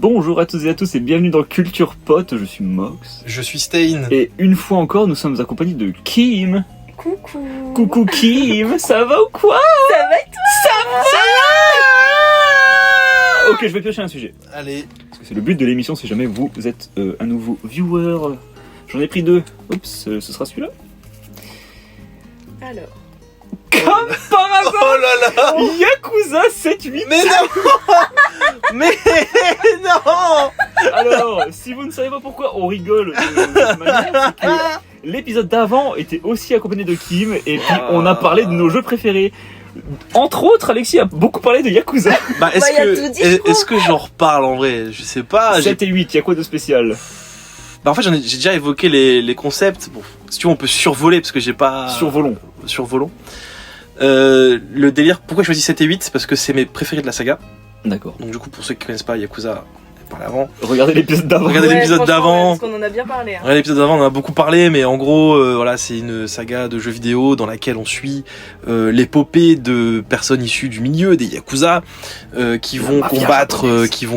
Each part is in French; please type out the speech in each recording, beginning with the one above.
Bonjour à toutes et à tous et bienvenue dans Culture Pot, je suis Mox. Je suis Stein. Et une fois encore, nous sommes accompagnés de Kim. Coucou. Coucou Kim, ça va ou quoi? Ça va et toi? Ça va. Ok, je vais piocher un sujet. Allez. Parce que c'est le but de l'émission si jamais vous êtes un nouveau viewer. J'en ai pris deux. Oups, ce sera celui-là. Alors. Comme par hasard, Oh là là. Yakuza 7-8. Mais non. Mais non. Alors, si vous ne savez pas pourquoi on rigole de cette manière, c'est que l'épisode d'avant était aussi accompagné de Kim et puis on a parlé de nos jeux préférés. Entre autres, Alexis a beaucoup parlé de Yakuza. Bah Bah, y a tout dit, je crois. est-ce que j'en reparle en vrai? Je sais pas. 7 et 8, il y a quoi de spécial? Bah en fait j'ai déjà évoqué les concepts. Bon, si tu veux on peut survoler parce que j'ai pas... Survolons. Survolons. Le délire, pourquoi j'ai choisi 7 et 8? C'est parce que c'est mes préférés de la saga. D'accord. Donc du coup pour ceux qui connaissent pas Yakuza, on parlait avant. Regardez l'épisode d'avant. Regardez l'épisode franchement, d'avant. Parce qu'on en a bien parlé. Hein. Ouais, l'épisode d'avant, on en a beaucoup parlé, mais en gros, voilà, c'est une saga de jeux vidéo dans laquelle on suit l'épopée de personnes issues du milieu des Yakuza qui vont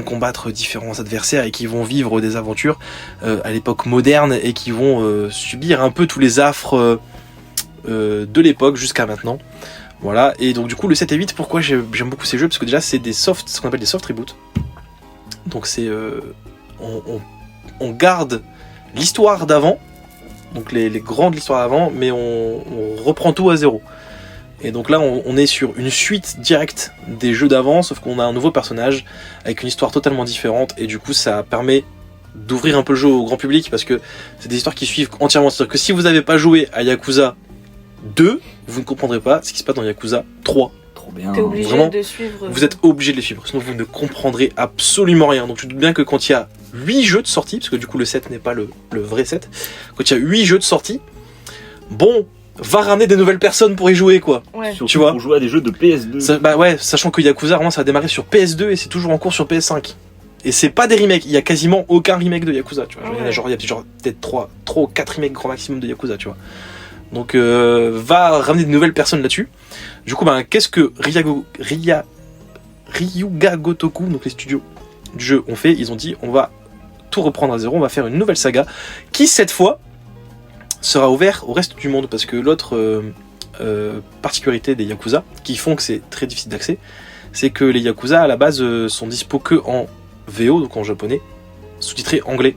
combattre différents adversaires et qui vont vivre des aventures à l'époque moderne et qui vont subir un peu tous les affres de l'époque jusqu'à maintenant. Voilà, et donc du coup le 7 et 8, pourquoi j'aime beaucoup ces jeux? Parce que déjà c'est ce qu'on appelle des soft reboots. Donc c'est on garde l'histoire d'avant, donc les grandes de l'histoire d'avant, mais on reprend tout à zéro. Et donc là on est sur une suite directe des jeux d'avant, sauf qu'on a un nouveau personnage avec une histoire totalement différente, et du coup ça permet d'ouvrir un peu le jeu au grand public, parce que c'est des histoires qui suivent entièrement. C'est-à-dire que si vous n'avez pas joué à Yakuza 2, vous ne comprendrez pas ce qui se passe dans Yakuza 3. Trop bien. T'es obligé Vraiment, de suivre. Vous êtes obligé de les suivre, sinon vous ne comprendrez absolument rien. Donc tu te doutes bien que quand il y a 8 jeux de sortie, parce que du coup le 7 n'est pas le vrai 7, quand il y a 8 jeux de sortie, bon, va ramener des nouvelles personnes pour y jouer quoi. Ouais. Surtout tu vois. pour jouer à des jeux de PS2. Bah ouais, sachant que Yakuza vraiment ça a démarré sur PS2 et c'est toujours en cours sur PS5. Et c'est pas des remakes, il y a quasiment aucun remake de Yakuza, tu vois. Ouais. Il y a peut-être 3 ou 4 remakes grand maximum de Yakuza, tu vois. Donc va ramener de nouvelles personnes là-dessus. Du coup, qu'est-ce que Ryuga Gotoku, donc les studios du jeu, ont fait? Ils ont dit on va tout reprendre à zéro, on va faire une nouvelle saga qui cette fois sera ouverte au reste du monde, parce que l'autre particularité des Yakuza qui font que c'est très difficile d'accès, c'est que les Yakuza à la base sont dispo que en VO, donc en japonais, sous-titré anglais.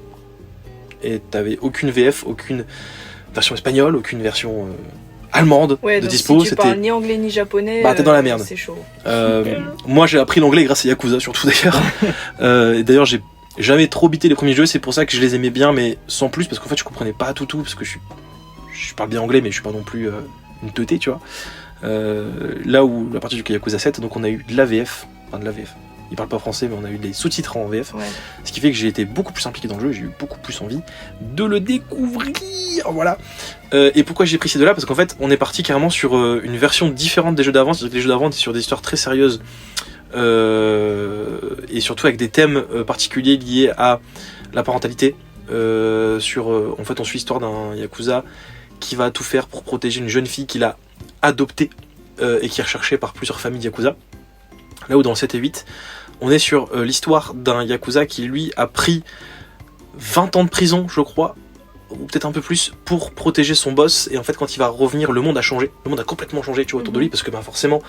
Et t'avais aucune VF, aucune version espagnole, aucune version allemande Ouais, de donc dispo. si tu parles ni anglais ni japonais, Bah, t'es dans la merde. C'est chaud. Moi j'ai appris l'anglais grâce à Yakuza surtout d'ailleurs. Et d'ailleurs j'ai jamais trop bité les premiers jeux, c'est pour ça que je les aimais bien, mais sans plus, parce qu'en fait je comprenais pas tout, parce que je parle bien anglais mais je suis pas non plus une teuté, tu vois. Là où à partir du Yakuza 7, donc on a eu de la VF, enfin de la VF. Ils parlent pas français, mais on a eu des sous-titres en VF. Ouais. Ce qui fait que j'ai été beaucoup plus impliqué dans le jeu, j'ai eu beaucoup plus envie de le découvrir. Voilà. Et pourquoi j'ai pris ces deux-là? Parce qu'en fait, on est parti carrément sur une version différente des jeux d'avant. C'est-à-dire que les jeux d'avant étaient sur des histoires très sérieuses. Et surtout avec des thèmes particuliers liés à la parentalité. En fait, on suit l'histoire d'un Yakuza qui va tout faire pour protéger une jeune fille qu'il a adoptée et qui est recherchée par plusieurs familles Yakuza. Là où dans le 7 et 8, on est sur l'histoire d'un Yakuza qui lui a pris 20 ans de prison, je crois, ou peut-être un peu plus, pour protéger son boss. Et en fait, quand il va revenir, le monde a changé. Le monde a complètement changé, tu vois, autour de lui, parce que forcément,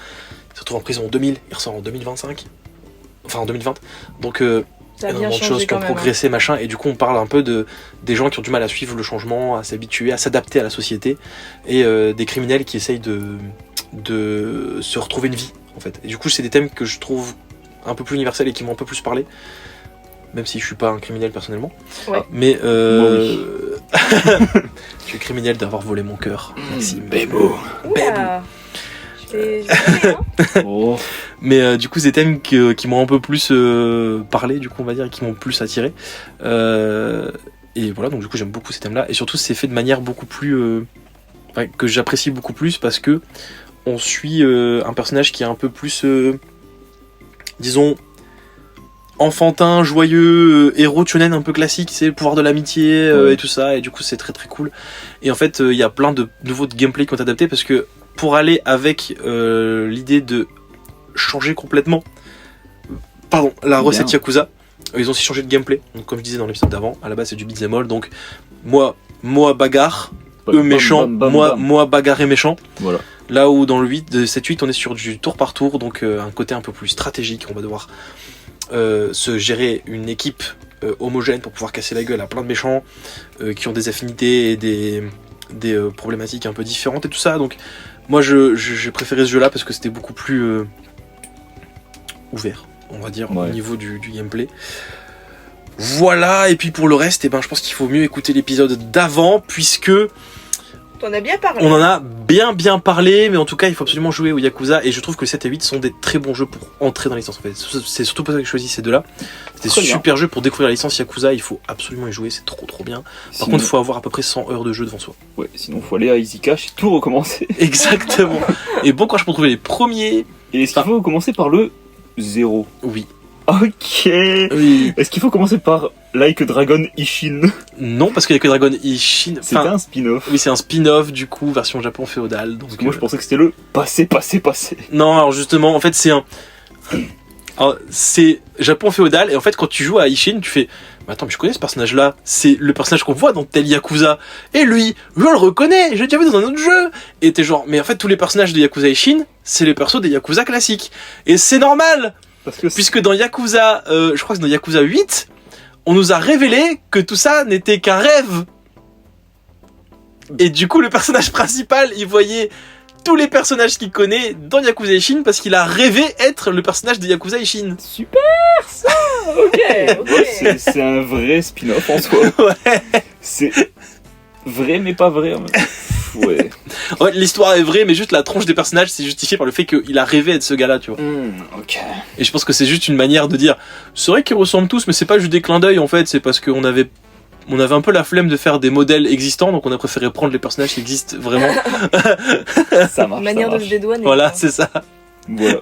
il se retrouve en prison en 2000, il ressort en 2025, enfin en 2020. Donc, Ça a bien énormément de changé choses qui quand ont même. progressé, machin. Et du coup, on parle un peu des gens qui ont du mal à suivre le changement, à s'habituer, à s'adapter à la société, et des criminels qui essayent de se retrouver une vie. En fait. Et du coup, c'est des thèmes que je trouve un peu plus universels et qui m'ont un peu plus parlé, même si je suis pas un criminel personnellement. Ouais. Mais oui. je suis criminel d'avoir volé mon cœur, Maxime. Bébo. Oula. Je l'ai hein. Oh. Mais du coup, c'est des thèmes qui m'ont un peu plus parlé, du coup, on va dire, et qui m'ont plus attiré. Et voilà, donc du coup, j'aime beaucoup ces thèmes-là. Et surtout, c'est fait de manière beaucoup plus... que j'apprécie beaucoup plus, parce que on suit un personnage qui est un peu plus, disons, enfantin, joyeux, héros shonen un peu classique, c'est le pouvoir de l'amitié et tout ça, et du coup c'est très très cool. Et en fait, il y a plein de nouveaux gameplay qui ont été adaptés, parce que pour aller avec l'idée de changer complètement la recette Yakuza, Ils ont aussi changé de gameplay. Donc, comme je disais dans l'épisode d'avant, à la base c'est du beat'em all. Donc moi bagarre, eux méchants, moi bagarre et méchant. Voilà. Là où dans le 7-8 on est sur du tour par tour, donc un côté un peu plus stratégique. On va devoir se gérer une équipe homogène pour pouvoir casser la gueule à plein de méchants qui ont des affinités et des problématiques un peu différentes et tout ça. Donc moi j'ai préféré ce jeu là parce que c'était beaucoup plus ouvert, on va dire, au niveau du gameplay. Voilà, et puis pour le reste, eh ben, je pense qu'il faut mieux écouter l'épisode d'avant, puisque T'en as bien parlé. on en a bien parlé, mais en tout cas, il faut absolument jouer au Yakuza, et je trouve que 7 et 8 sont des très bons jeux pour entrer dans la licence. En fait, c'est surtout pour ça que j'ai choisi ces deux-là. C'est des super jeux pour découvrir la licence Yakuza, il faut absolument y jouer, c'est trop bien. Par contre, il faut avoir à peu près 100 heures de jeu devant soi. Ouais, sinon, faut aller à Easy Cash et tout recommencer. Exactement. Et bon courage pour trouver les premiers. Et est-ce qu'il faut commencer par le 0? Oui. Ok. Oui. Est-ce qu'il faut commencer par Like a Dragon Ishin? Non, parce qu'il y a que Dragon Ishin. C'était un spin-off. Oui, c'est un spin-off du coup, version Japon féodal. Donc, Parce que moi je pensais que c'était le passé. Non, alors justement, en fait, c'est un. Alors, c'est Japon féodal, et en fait, quand tu joues à Ishin, tu fais. Mais attends, mais je connais ce personnage-là. C'est le personnage qu'on voit dans tel Yakuza. Et lui, je le reconnais, j'ai déjà vu dans un autre jeu. Et t'es genre, mais en fait, tous les personnages de Yakuza Ishin, c'est les persos des Yakuza classiques. Et c'est normal! Parce que Puisque dans Yakuza, je crois que dans Yakuza 8, on nous a révélé que tout ça n'était qu'un rêve. Et du coup, le personnage principal, il voyait tous les personnages qu'il connaît dans Yakuza Ishin parce qu'il a rêvé être le personnage de Yakuza Ishin. super ça. Ok. C'est un vrai spin-off en soi. Ouais. C'est vrai mais pas vrai. Ouais. En fait, l'histoire est vraie, mais juste la tronche des personnages, c'est justifié par le fait qu'il a rêvé être ce gars-là, tu vois. Ok. Et je pense que c'est juste une manière de dire, c'est vrai qu'ils ressemblent tous, mais c'est pas juste des clins d'œil en fait, c'est parce qu'on avait un peu la flemme de faire des modèles existants, donc on a préféré prendre les personnages qui existent vraiment. Ça marche. Manière de se dédouaner. Voilà, quoi. c'est ça. Voilà.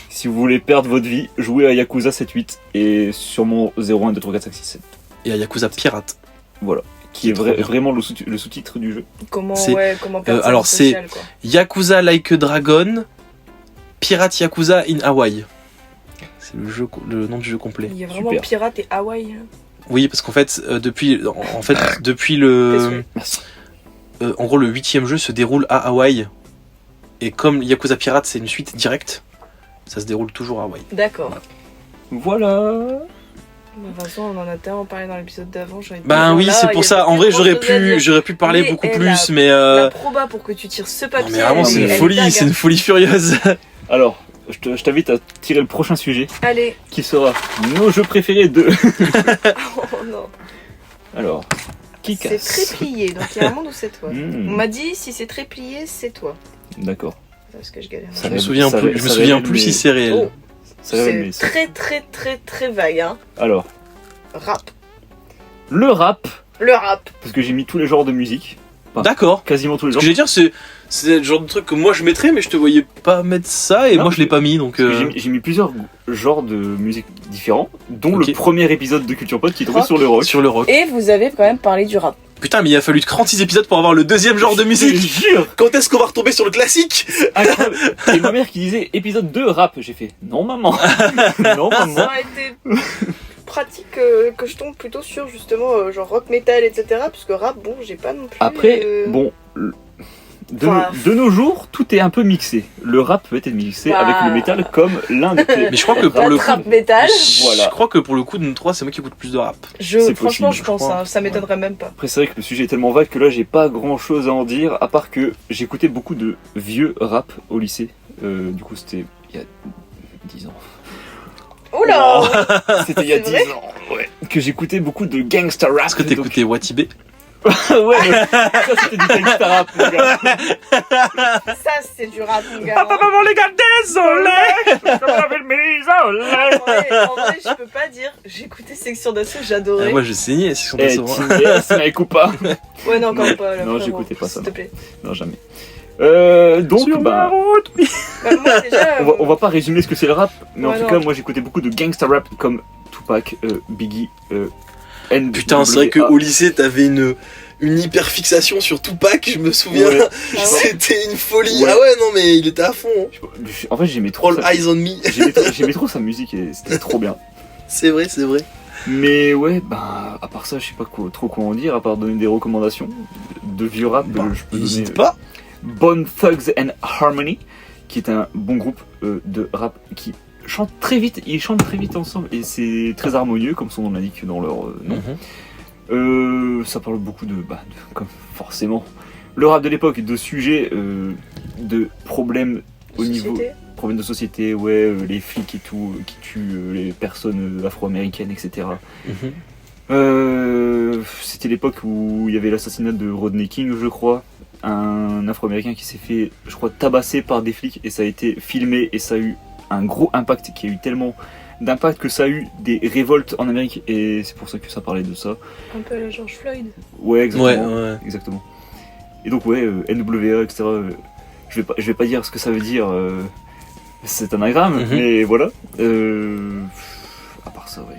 Si vous voulez perdre votre vie, jouez à Yakuza 7-8 et sûrement 0, 1, 2, 3, 4, 5, 6, 7. Et à Yakuza Pirate. Voilà. Qui est trop bien. vraiment le sous-titre du jeu. Comment C'est- perdre alors, sa c'est- sociale, quoi. Yakuza Like a Dragon, Pirate Yakuza in Hawaii. C'est le nom du jeu complet. Il y a vraiment Super. Pirate et Hawaï. Oui, parce qu'en fait, depuis Désolé. le... Merci. en gros, le 8e jeu se déroule à Hawaï. Et comme Yakuza Pirate, c'est une suite directe, ça se déroule toujours à Hawaï. D'accord. Voilà. De toute façon, on en a tellement parlé dans l'épisode d'avant. j'ai envie de Ben dire, oui, là, c'est il pour y ça. avait En vrai, plus grand-chose à dire. j'aurais pu parler Oui, beaucoup et plus, la- mais La proba pour que tu tires ce non, papier. mais vraiment, c'est elle une est folie, dingue, c'est hein. une folie furieuse. Alors, je t'invite à tirer le prochain sujet Allez. qui sera nos jeux préférés de. Oh non. Alors, qui C'est casse très plié, donc il y a un monde où c'est toi. Hmm. On m'a dit si c'est très plié, c'est toi. D'accord. Parce que je galère. Ça Je me ré- souviens ça plus, ré- je me ça souviens révèle plus si mes- c'est réel. Oh, Ça révèle c'est mes sens. très très très très vague, hein. Alors, Rap. le rap, Le rap. parce que j'ai mis tous les genres de musique, D'accord. quasiment tous les Ce que genres. j'allais dire, c'est le genre de truc que moi je mettrais, mais je te voyais pas mettre ça, et Non, moi je l'ai pas mis, donc... Parce que j'ai mis plusieurs genres de musique différents, dont Ok. le premier épisode de Culture Pod qui est tombé Rock. sur le rock. Sur le rock. Et vous avez quand même parlé du rap. Putain, mais il a fallu 36 épisodes pour avoir le deuxième genre de Je musique. te jure. Quand est-ce qu'on va retomber sur le classique? Incroyable. Et ma mère qui disait épisode 2 rap, j'ai fait non maman. Non Ça maman. aurait été pratique que je tombe plutôt sur justement genre rock metal, etc. Parce que rap, bon, j'ai pas non plus. Après, bon, Enfin, de nos jours, tout est un peu mixé. Le rap peut être mixé Bah. avec le métal comme l'un des. Mais je crois que pour le coup... rap metal. Voilà. Je crois que pour le coup, de nous trois, c'est moi qui écoute plus de rap. C'est Franchement, possible, je pense, je crois. hein, ça m'étonnerait même pas. Après, c'est vrai que le sujet est tellement vague que là, j'ai pas grand chose à en dire, à part que j'écoutais beaucoup de vieux rap au lycée. Du coup, c'était il y a 10 ans. Oula. C'était il y a C'est 10 vrai ans, ouais. Que j'écoutais beaucoup de gangsta rap. Est-ce que t'écoutais Watibé? Ouais, ça c'était du gangsta rap, mon gars. Ça, c'est du rap, mon gars. hein. maman, les gars, désolé. J'avais le mise En vrai, je peux pas dire. J'écoutais Section d'Assaut, j'adorais. Moi je saignais, c'est sur Eh, des sauts. Tigresse, mais écoute pas. Ouais, non, quand même pas. Là, Non, frérot, j'écoutais pas ça, S'il te plaît. Non, jamais. Donc, Sur bah, ma route. Bah, moi, déjà. on va pas résumer ce que c'est le rap, mais en Ouais, tout non. cas, moi j'écoutais beaucoup de gangsta rap comme Tupac, Biggie, NWA. Putain, c'est vrai qu'au lycée, t'avais une hyper fixation sur Tupac, je me souviens. Ouais. Ah ouais C'était une folie. Ouais. Ah ouais, non, mais il était à fond. Hein. En fait, j'aimais trop All ça. eyes on me. J'aimais trop sa musique et c'était trop bien. C'est vrai, c'est vrai. Mais ouais, bah, à part ça, je sais pas trop quoi en dire, à part donner des recommandations de vieux rap. Je peux N'hésite donner, pas. Bone Thugs and Harmony, qui est un bon groupe de rap qui chante très vite. Ils chantent très vite ensemble et c'est très harmonieux, comme son nom l'indique dans leur nom. Ça parle beaucoup comme forcément le rap de l'époque, de sujets, de problèmes au niveau problèmes de société, ouais, les flics et tout qui tuent les personnes afro-américaines, etc. C'était l'époque où il y avait l'assassinat de Rodney King, je crois, un afro-américain qui s'est fait, je crois, tabasser par des flics, et ça a été filmé et ça a eu un gros impact, qui a eu tellement d'impact que ça a eu des révoltes en Amérique, et c'est pour ça que ça parlait de ça. Un peu à la George Floyd. Ouais, exactement. Ouais. Exactement. Et donc ouais, NWA, etc. Je vais pas dire ce que ça veut dire. C'est un anagramme, mais voilà. À part ça, ouais,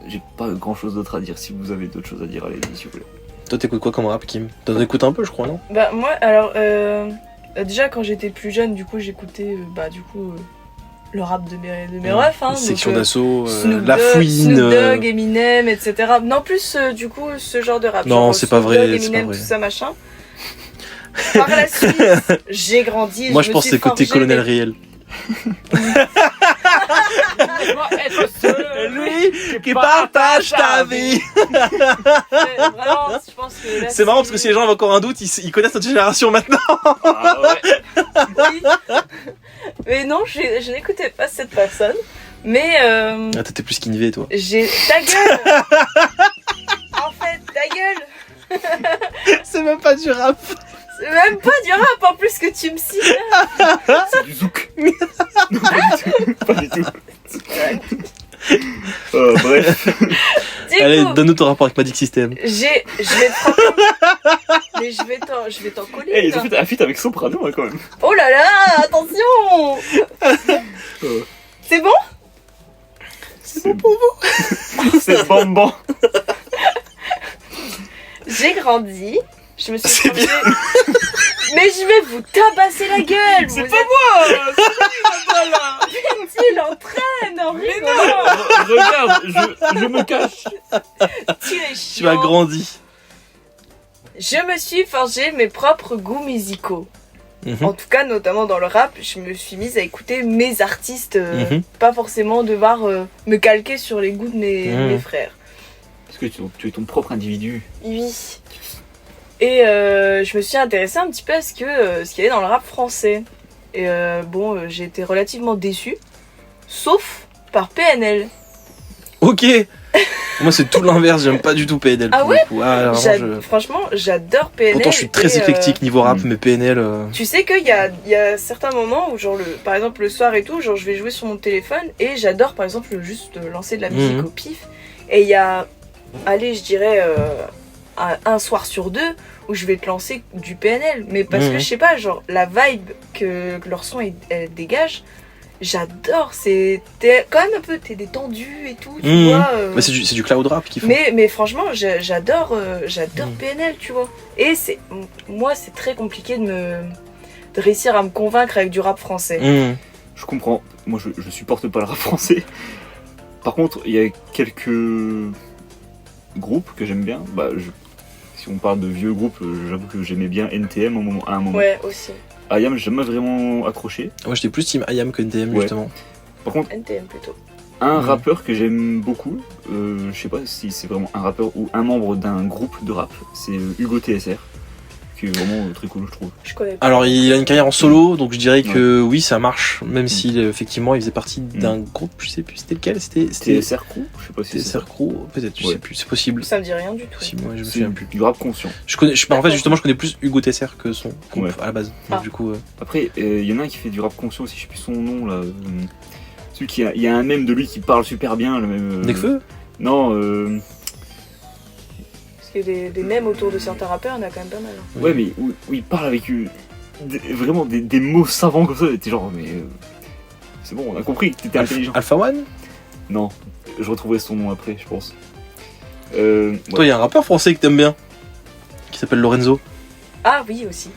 j'ai pas grand chose d'autre à dire. Si vous avez d'autres choses à dire, allez-y si vous voulez. Toi, t'écoutes quoi comme rap, Kim? T'en écoutes un peu, je crois, non? Bah moi, alors déjà quand j'étais plus jeune, du coup j'écoutais le rap de mes refs, hein, Section donc, d'assaut, Snoop La Dogg, Fouine. Snoop Dogg, Eminem, etc. Non, plus du coup ce genre de rap. Non, genre, c'est pas Snoop vrai, Dogg, c'est Eminem, pas vrai. tout ça machin. Par la suite, j'ai grandi. Moi, je pense que c'est côté colonel réel. Être seul, Lui qui partage ta vie. Vraiment, je pense que là, C'est marrant parce que si les gens avaient encore un doute, ils connaissent notre génération maintenant. Ah ouais. Oui. Mais non, je n'écoutais pas cette personne. Mais Ah, t'étais plus skinny toi. j'ai ta gueule. En fait, ta gueule. C'est même pas du rap. C'est même pas du rap en plus que tu me cites. C'est du zouk. Non, pas du tout. Bref. Du Allez, coup, donne-nous ton rapport avec Magic System. je vais te frapper. Mais je vais t'en coller. Ils toi. ont fait un feat avec Soprano, hein, quand même. Oh là là, attention. C'est bon? C'est bon pour vous. C'est bon. J'ai grandi. Je me suis C'est changée. Mais je vais vous tabasser la gueule. C'est vous pas êtes- moi. C'est pas là. Tu l'entraînes en Mais rigolant. Regarde, je me cache. Tu es Tu as chiant. grandi. Je me suis forgé mes propres goûts musicaux. Mhm. En tout cas, notamment dans le rap, je me suis mise à écouter mes artistes, Mhm. pas forcément devoir me calquer sur les goûts de mes frères. Parce que tu es ton propre individu. Oui. Et je me suis intéressée un petit peu à ce qu'il y avait dans le rap français. Et j'ai été relativement déçue, sauf par PNL. Ok. Moi, c'est tout l'inverse. J'aime pas du tout PNL. Ah pour ouais le coup. Ah, vraiment, Franchement, j'adore PNL. Pourtant, je suis très et, éclectique niveau rap, mais PNL. Tu sais qu'il y a certains moments où, genre, par exemple, le soir et tout, genre, je vais jouer sur mon téléphone et j'adore, par exemple, juste lancer de la musique au pif. Et il y a, allez, je dirais, un soir sur deux où je vais te lancer du PNL. Mais parce que, je sais pas, genre, la vibe que leur son elle dégage, j'adore. T'es quand même un peu, t'es détendu et tout, tu vois. Mais c'est du cloud rap qu'ils font. Mais franchement, j'adore PNL, tu vois. Et moi, c'est très compliqué de réussir à me convaincre avec du rap français. Je comprends. Moi, je supporte pas le rap français. Par contre, il y a quelques groupes que j'aime bien. Si on parle de vieux groupes, j'avoue que j'aimais bien NTM à un moment. Ouais, aussi. IAM, j'ai jamais vraiment accroché. Moi, j'étais plus team IAM que NTM, Ouais. justement. Par contre, NTM plutôt. un rappeur que j'aime beaucoup, je sais pas si c'est vraiment un rappeur ou un membre d'un groupe de rap, c'est Hugo TSR, qui est vraiment très cool, je trouve. Je connais pas. Alors, il a une carrière en solo, donc je dirais que oui, ça marche. Même si, effectivement, il faisait partie d'un groupe, je sais plus, c'était lequel? C'était TSR Crew, je sais pas si c'est ça. TSR Crew, peut-être, je sais plus, c'est possible. Ça me dit rien du tout. Si, moi, je me C'est souviens plus. du rap conscient. En fait, justement, je connais plus Hugo TSR que son groupe Ouais. à la base. Donc, du coup, Après, il y en a un qui fait du rap conscient aussi, je sais plus son nom là. Celui il y a un mème de lui qui parle super bien, le même. Nekfeu? Non, Parce que des mèmes autour de certains rappeurs, il y en a quand même pas mal. Hein. ouais, mais où il parle avec vraiment des mots savants comme ça, et t'es genre, mais. C'est bon, on a compris que t'étais intelligent. Alpha One? Non, je retrouverai son nom après, je pense. Toi, il y a un rappeur français que t'aimes bien, qui s'appelle Lorenzo. Ah oui, aussi.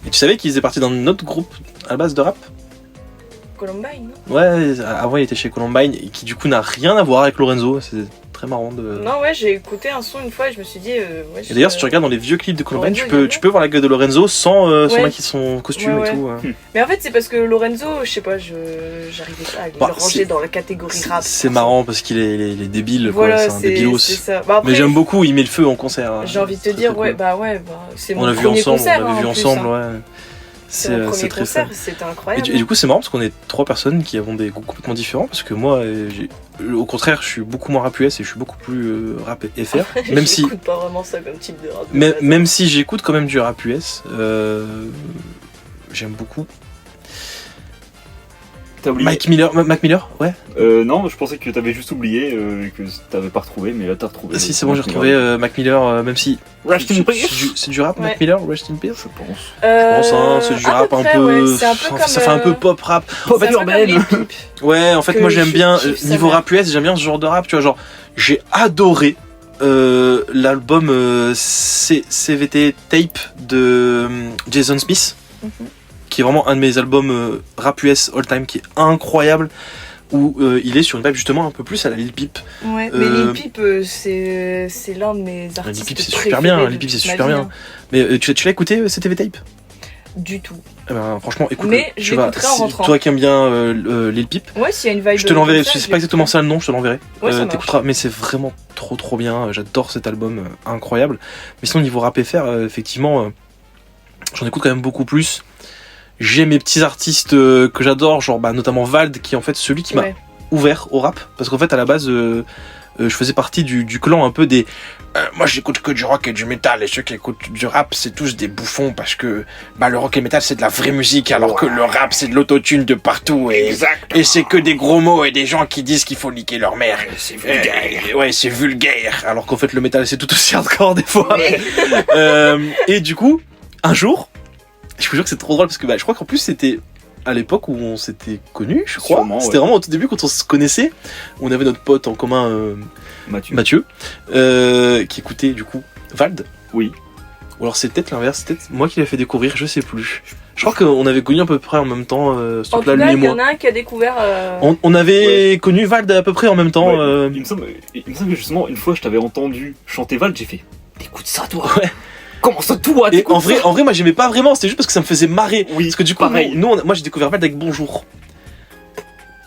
Et tu savais qu'il faisait partie d'un autre groupe à la base de rap? Columbine, non? Ouais, avant il était chez Columbine, et qui du coup n'a rien à voir avec Lorenzo. C'est très marrant de... Non, ouais, j'ai écouté un son une fois et je me suis dit. Et d'ailleurs, si tu regardes dans les vieux clips de Columbine, Lorenzo, tu peux voir la gueule de Lorenzo sans Ouais. mettre son costume Ouais, et tout. Mais en fait, c'est parce que Lorenzo, je sais pas, j'arrivais pas à Bah, le ranger dans la catégorie rap. C'est marrant parce qu'il est débile, Voilà, quoi. C'est un débilos. c'est ça. Bah, après, Mais j'aime beaucoup, il met le feu en concert. Hein. j'ai envie de te C'est dire, très ouais, cool. bah, c'est On mon l'a vu premier ensemble, concert. on l'a vu en plus, ensemble, hein. ouais. C'est mon premier C'est très fun. concert, c'était Et incroyable. du coup, c'est marrant parce qu'on est 3 personnes qui avons des goûts complètement différents. Parce que moi, au contraire, je suis beaucoup moins rap US et je suis beaucoup plus rap FR. Même si, J'écoute pas vraiment ça comme type de rap. de même, base. même si j'écoute quand même du rap US, j'aime beaucoup. T'as oublié? Mac Miller, ouais. Non, je pensais que t'avais juste oublié et que t'avais pas retrouvé, mais là t'as retrouvé. Si, c'est bon, j'ai retrouvé Mac Miller, même si. Rest in peace. C'est du rap, Ouais. Mac Miller, Rest in Peace. Je pense. Je pense, hein, c'est du à rap peu un près, peu. ouais, c'est un peu comme, ça fait un peu pop rap. Pop c'est un peu comme urbaine. Lil Peep. Ouais, en fait, Que moi j'aime je bien, kiffe sa niveau mère. rap US, j'aime bien ce genre de rap, tu vois, genre, j'ai adoré l'album CVT Tape de Jason Smith, Mhm. qui est vraiment un de mes albums rap US all time, qui est incroyable, où il est sur une vibe justement un peu plus à la Lil Peep. Ouais, mais Euh, Lil Peep, c'est l'un de mes artistes. Lil Peep, c'est préférés super bien, de Lil Peep, c'est toute ma super vie, bien. hein. Mais tu l'as écouté, CTV Tape? Du tout. Eh ben, franchement, écoute, Mais je l'écouterai en rentrant. toi qui aimes bien Lil Peep, Ouais, s'il y a une vibe. je te l'enverrai, comme ça, c'est je pas exactement ça le nom, je te l'enverrai. Ouais, ça marche. T'écouteras, mais c'est vraiment trop bien. J'adore cet album, incroyable. Mais sinon, niveau rap FR, effectivement, j'en écoute quand même beaucoup plus. J'ai mes petits artistes que j'adore, genre notamment Vald, qui est en fait celui qui m'a Ouais. ouvert au rap. Parce qu'en fait, à la base, je faisais partie du clan un peu des. Moi, j'écoute que du rock et du métal, et ceux qui écoutent du rap, c'est tous des bouffons parce que le rock et le métal, c'est de la vraie musique, alors que le rap, c'est de l'autotune de partout, et c'est que des gros mots et des gens qui disent qu'il faut niquer leur mère. C'est vulgaire. Ouais, c'est vulgaire. Alors qu'en fait, le métal, c'est tout aussi hardcore des fois. Et du coup, un jour, je vous jure que c'est trop drôle parce que je crois qu'en plus, c'était à l'époque où on s'était connus, je crois. Sûrement, C'était ouais. vraiment au tout début quand on se connaissait. On avait notre pote en commun, Mathieu, qui écoutait du coup Vald. Oui. Ou alors c'est peut-être l'inverse, c'est peut-être moi qui l'ai fait découvrir, je sais plus. Je crois qu'on avait connu à peu près en même temps ce En tout truc-là, cas, lui et il y en moi. a un qui a découvert. On avait connu Vald à peu près en même temps. Ouais. Il me semble que justement, une fois, je t'avais entendu chanter Val, j'ai fait t'écoutes ça, toi? Ouais. Comment ça, toi? Et t'écoutes ça en vrai, moi j'aimais pas vraiment, c'était juste parce que ça me faisait marrer. Oui, Parce que du coup, pareil. moi j'ai découvert Vald avec Bonjour.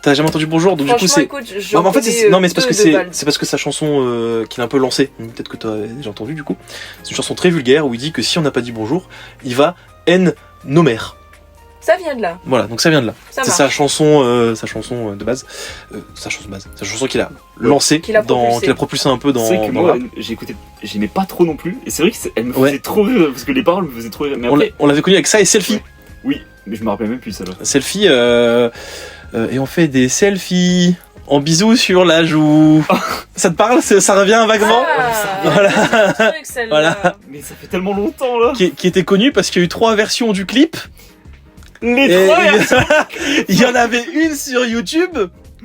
T'as jamais entendu Bonjour, donc du coup Franchement, c'est. écoute, Non, mais en fait, non, mais c'est parce que c'est. c'est parce que sa chanson qu'il a un peu lancée, peut-être que tu as déjà entendu du coup. C'est une chanson très vulgaire où il dit que si on n'a pas dit bonjour, il va haine nos mères. Ça vient de là. Voilà, donc ça vient de là. Ça C'est marche. sa chanson de base, sa chanson qu'il a lancée, Qu'il a propulsée. qu'il a propulsé un peu dans. C'est vrai que dans moi, le rap. j'aimais pas trop non plus, et c'est vrai qu'elle me Ouais. faisait trop rire, parce que les paroles me faisaient trop rire. Mais On après, l'avait connu avec ça et Selfie. Ouais. oui, mais je me rappelle même plus ça là. Selfie, et on fait des selfies en bisous sur la joue. Ça te parle? Ça revient vaguement? Voilà. Voilà. Voilà. Mais ça fait tellement longtemps là. Qui était connu parce qu'il y a eu 3 versions du clip. Les Et trois versions. il y en avait une sur YouTube,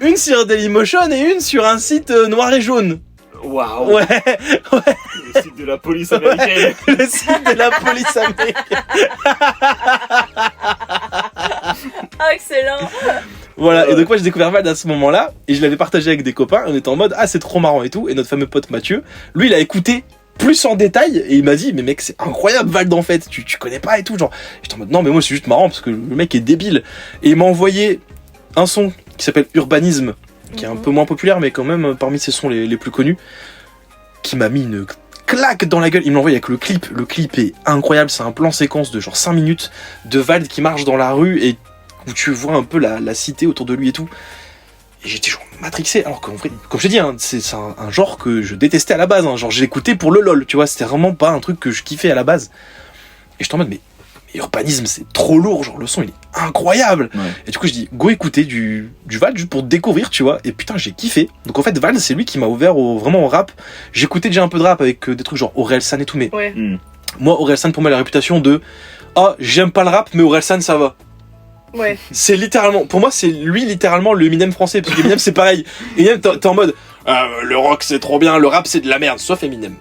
une sur Dailymotion et une sur un site noir et jaune. Waouh. Ouais, Le site de la police américaine. le site de la police américaine. Ah, excellent. Voilà, et donc moi j'ai découvert Vald à ce moment-là, et je l'avais partagé avec des copains, on était en mode, ah c'est trop marrant et tout, et notre fameux pote Mathieu, lui il a écouté plus en détail, et il m'a dit, mais mec c'est incroyable Vald en fait, tu connais pas et tout, genre, j'étais en mode, non mais moi c'est juste marrant, parce que le mec est débile, et il m'a envoyé un son qui s'appelle Urbanisme, qui est un peu moins populaire, mais quand même parmi ses sons les plus connus, qui m'a mis une claque dans la gueule. Il me l'a envoyé avec le clip est incroyable, c'est un plan séquence de genre 5 minutes de Vald qui marche dans la rue et où tu vois un peu la cité autour de lui et tout. Et j'étais genre matrixé, alors qu'en vrai, comme je te dis, hein, c'est un genre que je détestais à la base, hein, genre j'ai écouté pour le lol, tu vois, c'était vraiment pas un truc que je kiffais à la base. Et j'étais en mode, mais Urbanisme c'est trop lourd, genre le son il est incroyable. Ouais. Et du coup je dis, go écouter du Vald juste pour découvrir, tu vois, et putain j'ai kiffé. Donc en fait Vald c'est lui qui m'a ouvert vraiment au rap. J'écoutais déjà un peu de rap avec des trucs genre Orelsan et tout, mais Ouais. moi Orelsan pour moi il a la réputation de, ah j'aime pas le rap mais Orelsan ça va. Ouais. C'est littéralement, pour moi c'est lui littéralement le Eminem français, parce qu'Eminem c'est pareil. Eminem t'es en mode, le rock c'est trop bien, le rap c'est de la merde, sauf Eminem.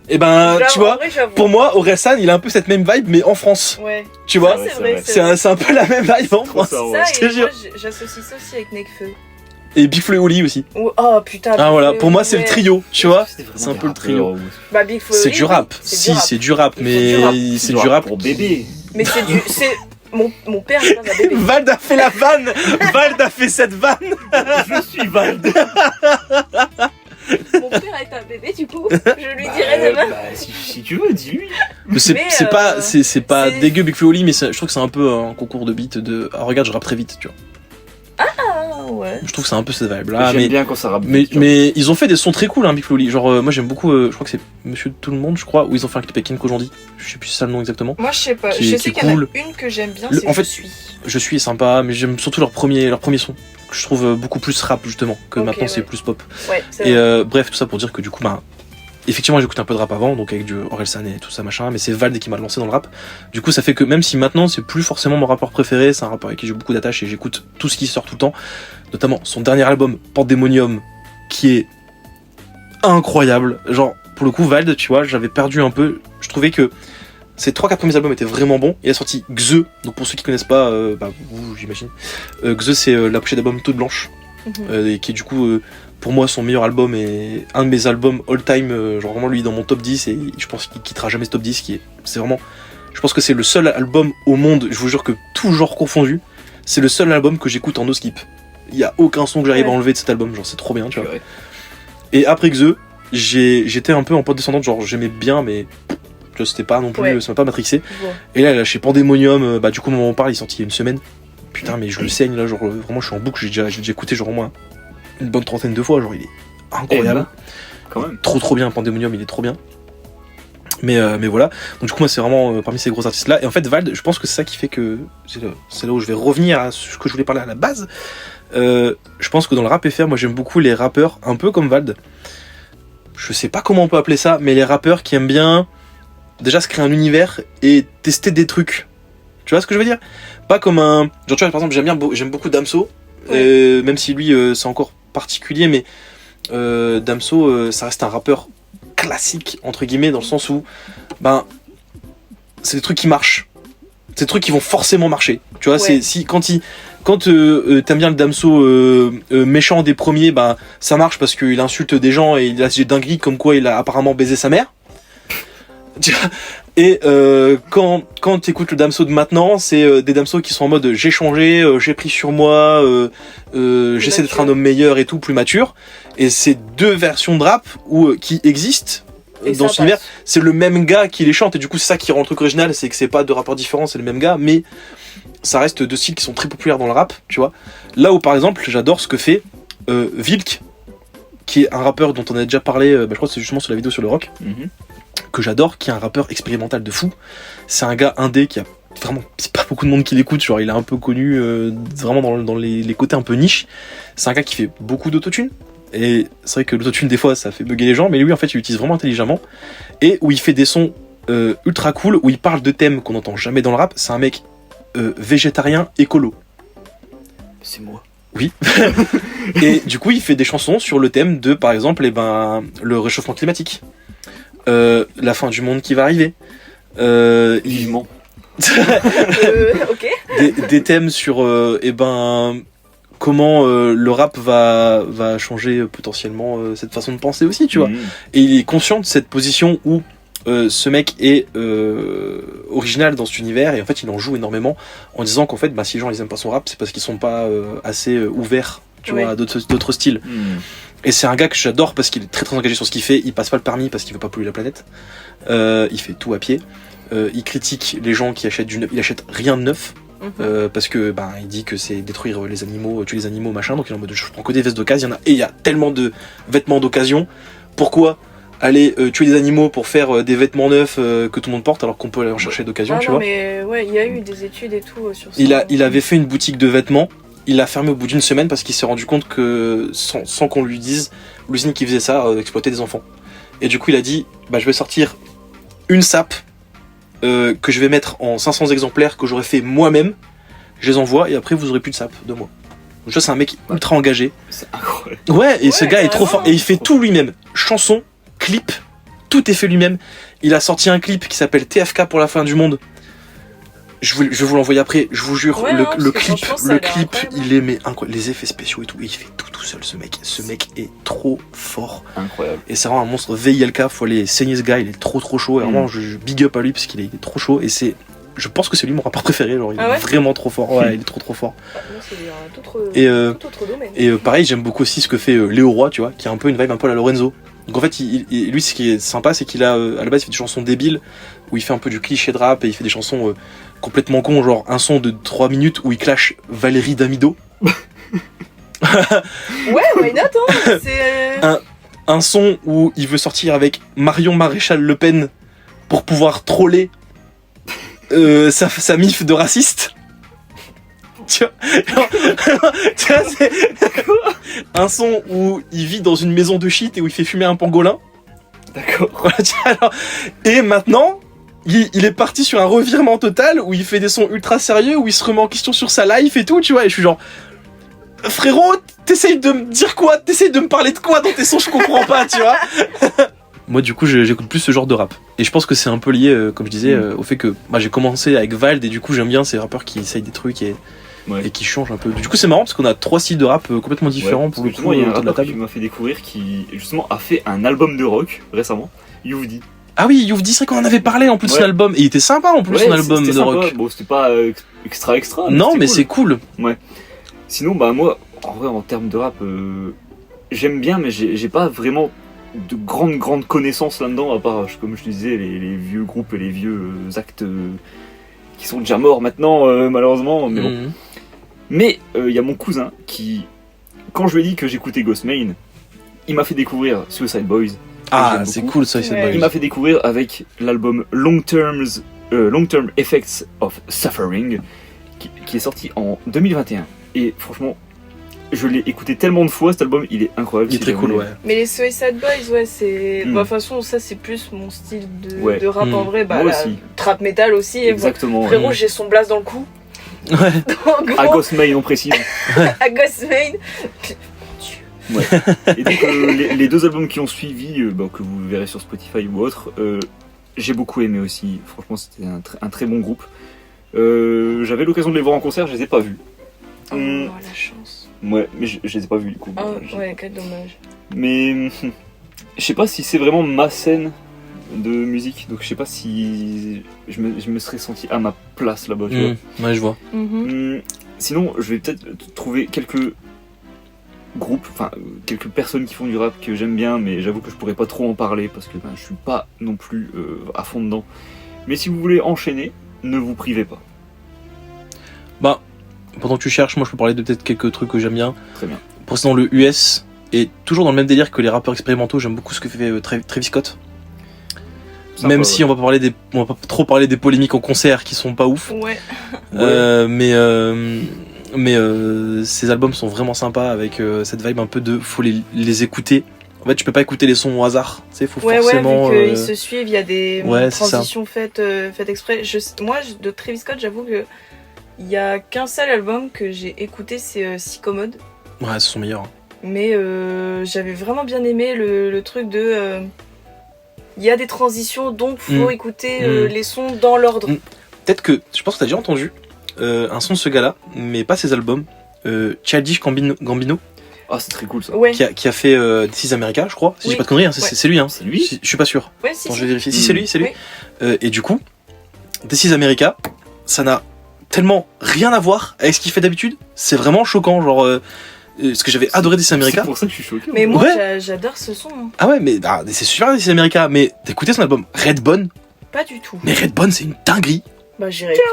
Et ben, Genre, tu vois, en vrai, j'avoue. pour moi, Orelsan, il a un peu cette même vibe, mais en France. Ouais. Tu vois, Ça, Ouais, c'est vrai. c'est c'est un peu la même vibe en France. ça, ouais. Ça, je te et jure. moi, j'associe ça aussi avec Nekfeu. Et Big Flo et Oli aussi. Oh putain. Ah voilà, Big pour moi, Flo, c'est le ouais. trio, tu vois. C'était vraiment C'est un des peu le rappeurs, trio. ou- Bah, Big Flo, C'est oui, du oui, rap. c'est Si, c'est du rap, Il faut du rap. mais c'est du rap. pour bébé. Mais c'est mon père n'est pas un bébé. Vald a fait la vanne. Vald a fait cette vanne. Je suis Vald. Mon père est un bébé, du coup. Je lui dirai demain. Si tu veux, dis-lui. Mais c'est Mais, c'est pas c'est pas c'est- dégueu Big Flo et Oli, mais je trouve que c'est un peu un concours de beat de ah regarde, je rappe très vite, tu vois. Ah ouais. Je trouve que c'est un peu cette vibe là, J'aime bien quand ça rappe. mais ils ont fait des sons très cool, hein, Big Flo et Oli. Genre moi j'aime beaucoup, je crois que c'est Monsieur Tout le Monde, je crois, où ils ont fait un clip avec Ken Kojandi. Je sais plus si c'est ça le nom exactement. Moi, je sais pas. Qui est- Je qui sais est qu'il y en cool. a une que j'aime bien, Le- c'est en fait, Je suis. Je suis sympa, mais j'aime surtout leur premier son que je trouve beaucoup plus rap justement que Ok, maintenant c'est ouais. plus pop. Ouais, c'est Et vrai. bref, tout ça pour dire que du coup, bah, effectivement, j'écoute un peu de rap avant, donc avec du Orelsan et tout ça machin, mais c'est Vald qui m'a lancé dans le rap. Du coup, ça fait que même si maintenant c'est plus forcément mon rappeur préféré, c'est un rappeur avec qui j'ai beaucoup d'attaches et j'écoute tout ce qui sort tout le temps, notamment son dernier album Pandemonium, qui est incroyable. Genre, pour le coup, Vald, tu vois, j'avais perdu un peu. Je trouvais que ses 3-4 premiers albums étaient vraiment bons. Il a sorti Xe, donc pour ceux qui connaissent pas, bah, vous, j'imagine. Xe, c'est la pochette d'album toute blanche. Mhm. Et qui est du coup pour moi son meilleur album et un de mes albums all time, genre vraiment lui dans mon top 10 et je pense qu'il quittera jamais ce top 10 c'est vraiment, je pense que c'est le seul album au monde, je vous jure que tout genre confondu, c'est le seul album que j'écoute en no skip. Il y a aucun son que j'arrive Ouais. à enlever de cet album, genre c'est trop bien, tu vois. Ouais. Et après Xe, j'étais un peu en pente descendante, genre j'aimais bien mais tu vois, c'était pas non plus, Ouais. ça m'a pas matrixé. Je vois. Et là, il a lâché Pandemonium, bah du coup, au moment où on parle, il est sorti il y a une semaine. Putain, mais je le saigne là, genre vraiment, je suis en boucle, j'ai déjà écouté genre au moins une bonne trentaine de fois, genre il est incroyable. Quand même. Trop bien, Pandemonium, il est trop bien. Mais voilà, donc du coup, moi, c'est vraiment parmi ces gros artistes là. Et en fait, Vald, je pense que c'est ça qui fait que c'est là où je vais revenir à ce que je voulais parler à la base. Je pense que dans le rap FR, moi, j'aime beaucoup les rappeurs un peu comme Vald. Je sais pas comment on peut appeler ça, mais les rappeurs qui aiment bien déjà se créer un univers et tester des trucs. Tu vois ce que je veux dire? Pas comme un... Genre tu vois par exemple j'aime beaucoup Damso, même si lui c'est encore particulier, mais Damso ça reste un rappeur classique entre guillemets dans le sens où ben c'est des trucs qui marchent. C'est des trucs qui vont forcément marcher. Tu vois, Ouais. c'est quand t'aimes bien le Damso méchant des premiers, bah ça marche parce qu'il insulte des gens et il a des dingueries comme quoi il a apparemment baisé sa mère. Tu vois. Et quand t'écoutes le Damso de maintenant, c'est des Damso qui sont en mode j'ai changé, j'ai pris sur moi, j'essaie d'être un homme meilleur et tout, plus mature. Et c'est deux versions de rap qui existent Et dans ça cet univers. passe. C'est le même gars qui les chante et du coup c'est ça qui rend le truc original, c'est que c'est pas deux rappeurs différents, c'est le même gars, mais ça reste deux styles qui sont très populaires dans le rap, tu vois. Là où par exemple j'adore ce que fait Vilk, qui est un rappeur dont on a déjà parlé, je crois que c'est justement sur la vidéo sur le rock, Mhm. que j'adore, qui est un rappeur expérimental de fou. C'est un gars indé qui a vraiment, c'est pas beaucoup de monde qui l'écoute, genre il est un peu connu vraiment dans les côtés un peu niche. C'est un gars qui fait beaucoup d'autotune. Et c'est vrai que l'autotune des fois ça fait bugger les gens, mais lui en fait il l'utilise vraiment intelligemment. Et où il fait des sons ultra cool, où il parle de thèmes qu'on n'entend jamais dans le rap. C'est un mec végétarien écolo. C'est moi. Oui. Et du coup il fait des chansons sur le thème de par exemple le réchauffement climatique. La fin du monde qui va arriver. Vivement. Ok. Des thèmes sur comment le rap va changer potentiellement cette façon de penser aussi, tu vois. Mhm. Et il est conscient de cette position où ce mec est original dans cet univers et en fait il en joue énormément en disant qu'en fait si les gens ils aiment pas son rap c'est parce qu'ils sont pas assez ouverts, tu Ouais. vois, à d'autres styles. Mhm. Et c'est un gars que j'adore parce qu'il est très engagé sur ce qu'il fait. Il passe pas le permis parce qu'il veut pas polluer la planète. Il fait tout à pied. Il critique les gens qui achètent du neuf. Il achète rien de neuf parce que il dit que c'est détruire les animaux, tuer les animaux, machin. Donc il est en mode je prends que des vestes d'occasion. Et il y a tellement de vêtements d'occasion. Pourquoi aller tuer des animaux pour faire des vêtements neufs que tout le monde porte alors qu'on peut aller en chercher d'occasion, Ah tu non, vois. mais ouais, il y a eu des études et tout sur ça. Il avait fait une boutique de vêtements. Il l'a fermé au bout d'une semaine parce qu'il s'est rendu compte que, sans qu'on lui dise, l'usine qui faisait ça exploitait des enfants. Et du coup, il a dit je vais sortir une sape que je vais mettre en 500 exemplaires que j'aurais fait moi-même. Je les envoie et après, vous aurez plus de sape de moi. Donc, ça, c'est un mec ultra engagé. C'est incroyable. Ouais, et ce Ouais, gars est trop carrément. fort. Et il fait tout lui-même. Chansons, clips, tout est fait lui-même. Il a sorti un clip qui s'appelle TFK pour la fin du monde. Je vais vous l'envoyer après, je vous jure, Ouais, le parce que clip, franchement, ça a l'air incroyable. il est mais incroyable. Les effets spéciaux et tout, il fait tout seul ce mec. Ce mec est trop fort. Incroyable. Et c'est vraiment un monstre. VILK, faut aller saigner ce gars, il est trop chaud. Et vraiment, je big up à lui parce qu'il est trop chaud. Et je pense que c'est lui mon rappeur préféré, genre il est vraiment trop fort. Ouais, il est trop fort. Moi, c'est un tout autre domaine. Et pareil, j'aime beaucoup aussi ce que fait Léo Roy, tu vois, qui a un peu une vibe un peu à la Lorenzo. Donc en fait, lui, ce qui est sympa, c'est qu'il a, à la base, il fait des chansons débiles, où il fait un peu du cliché de rap, et il fait des chansons complètement cons, genre un son de 3 minutes où il clash Valérie Damido. Ouais, why not, hein. C'est... Un son où il veut sortir avec Marion Maréchal Le Pen pour pouvoir troller sa mif de raciste. Tu vois, c'est un son où il vit dans une maison de shit et où il fait fumer un pangolin. D'accord. Voilà, alors, et maintenant, il est parti sur un revirement total où il fait des sons ultra sérieux, où il se remet en question sur sa life et tout, tu vois. Et je suis genre, frérot, t'essayes de me dire quoi? T'essayes de me parler de quoi dans tes sons? Je comprends pas, tu vois. Moi, du coup, j'écoute plus ce genre de rap. Et je pense que c'est un peu lié, comme je disais, au fait que j'ai commencé avec Vald et du coup, j'aime bien ces rappeurs qui essayent des trucs et qui changent un peu. Du coup, c'est marrant parce qu'on a 3 styles de rap complètement différents pour le coup. Il y a un rappeur qui m'a fait découvrir qui, justement, a fait un album de rock récemment, Youvdi. Ah oui, Youvdi, c'est vrai qu'on en avait parlé en plus de son album. Et il était sympa en plus son album de rock. Bon, c'était pas extra. Non, mais c'est cool. Ouais. Sinon, moi, en vrai, en termes de rap, j'aime bien, mais j'ai pas vraiment de grandes connaissances là-dedans, à part, comme je te disais, les vieux groupes et les vieux actes qui sont déjà morts maintenant, malheureusement. Mais bon. Mais il y a mon cousin qui, quand je lui ai dit que j'écoutais Ghostmane, il m'a fait découvrir Suicide Boys. Ah, c'est cool Suicide Boys. Il m'a fait découvrir avec l'album Long Term Effects of Suffering, qui est sorti en 2021. Et franchement, je l'ai écouté tellement de fois, cet album, il est incroyable. Il est très cool, ouais. Mais les Suicide Boys, ouais, c'est... De toute façon, ça, c'est plus mon style de rap en vrai. Moi aussi. Trap metal aussi. Exactement. Frérot, j'ai son blast dans le cou. Ouais. À Ghostmane, on précise. À Ghostmane. Ouais. Et donc, les 2 albums qui ont suivi, que vous verrez sur Spotify ou autre, j'ai beaucoup aimé aussi. Franchement, c'était un très bon groupe. J'avais l'occasion de les voir en concert, je les ai pas vus. Oh, la chance. Ouais, mais je les ai pas vus du coup. Oh, ouais, quel dommage. Mais je sais pas si c'est vraiment ma scène de musique, donc je sais pas si je me serais senti à ma place là-bas. Tu vois. Ouais, je vois. Sinon, je vais peut-être trouver quelques groupes, enfin quelques personnes qui font du rap que j'aime bien, mais j'avoue que je pourrais pas trop en parler parce que je suis pas non plus à fond dedans. Mais si vous voulez enchaîner, ne vous privez pas. Pendant que tu cherches, moi je peux parler de peut-être quelques trucs que j'aime bien. Très bien. Pour l'instant, le US est toujours dans le même délire que les rappeurs expérimentaux. J'aime beaucoup ce que fait Travis Scott. Sympa, même si on va pas trop parler des polémiques en concert qui sont pas ouf. Ouais. Mais ces albums sont vraiment sympas avec cette vibe un peu de faut les écouter. En fait, tu peux pas écouter les sons au hasard. Tu sais, faut forcément. Ouais, vu qu'ils se suivent, il y a des transitions faites exprès. Moi, de Travis Scott, j'avoue que il y a qu'un seul album que j'ai écouté, c'est Psychomode. Ouais, c'est son meilleur. Mais j'avais vraiment bien aimé le truc de. Il y a des transitions, donc faut écouter les sons dans l'ordre. Peut-être que, je pense que t'as déjà entendu un son de ce gars-là, mais pas ses albums. Childish Gambino. Ah, c'est très cool ça. Ouais. Qui a fait This is America, je crois. Si j'ai pas de conneries, c'est lui. Hein. C'est lui. Je suis pas sûr. Ouais, si. Attends, je vais vérifier. Si c'est lui. Oui. Et du coup, This is America, ça n'a tellement rien à voir avec ce qu'il fait d'habitude. C'est vraiment choquant, genre. Parce que j'avais adoré This is America. C'est pour ça que je suis choqué. Mais moi, j'adore ce son. Hein. Ah ouais, mais c'est super This is America. Mais t'as écouté son album Redbone? Pas du tout. Mais Redbone, c'est une dinguerie. Bah, j'irai écouter.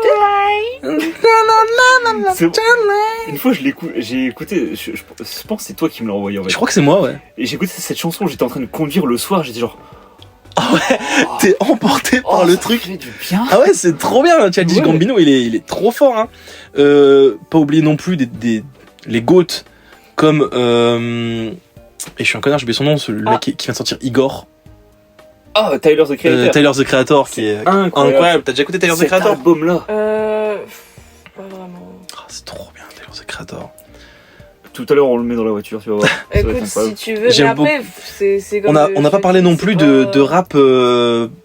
Une fois, j'ai écouté, je pense que c'est toi qui me l'as envoyé en fait. Je crois que c'est moi, ouais. Et j'ai écouté cette chanson, j'étais en train de conduire le soir, j'étais genre. Ah ouais, t'es emporté par le truc. Ça fait du bien. Ah ouais, c'est trop bien, Childish Gambino, il est trop fort. Hein. Pas oublier non plus les GOAT comme. Et je suis un connard, j'ai oublié son nom, le mec qui vient de sortir Igor. Ah, Tyler the Creator. Tyler the Creator qui est incroyable. T'as déjà écouté Tyler the Creator? Cet album là. Pas vraiment. C'est trop bien, Tyler the Creator. Tout à l'heure, on le met dans la voiture, tu vas voir. Ça va être Écoute, incroyable. si tu veux, mais J'aime après, c'est comme. On n'a pas parlé non plus de rap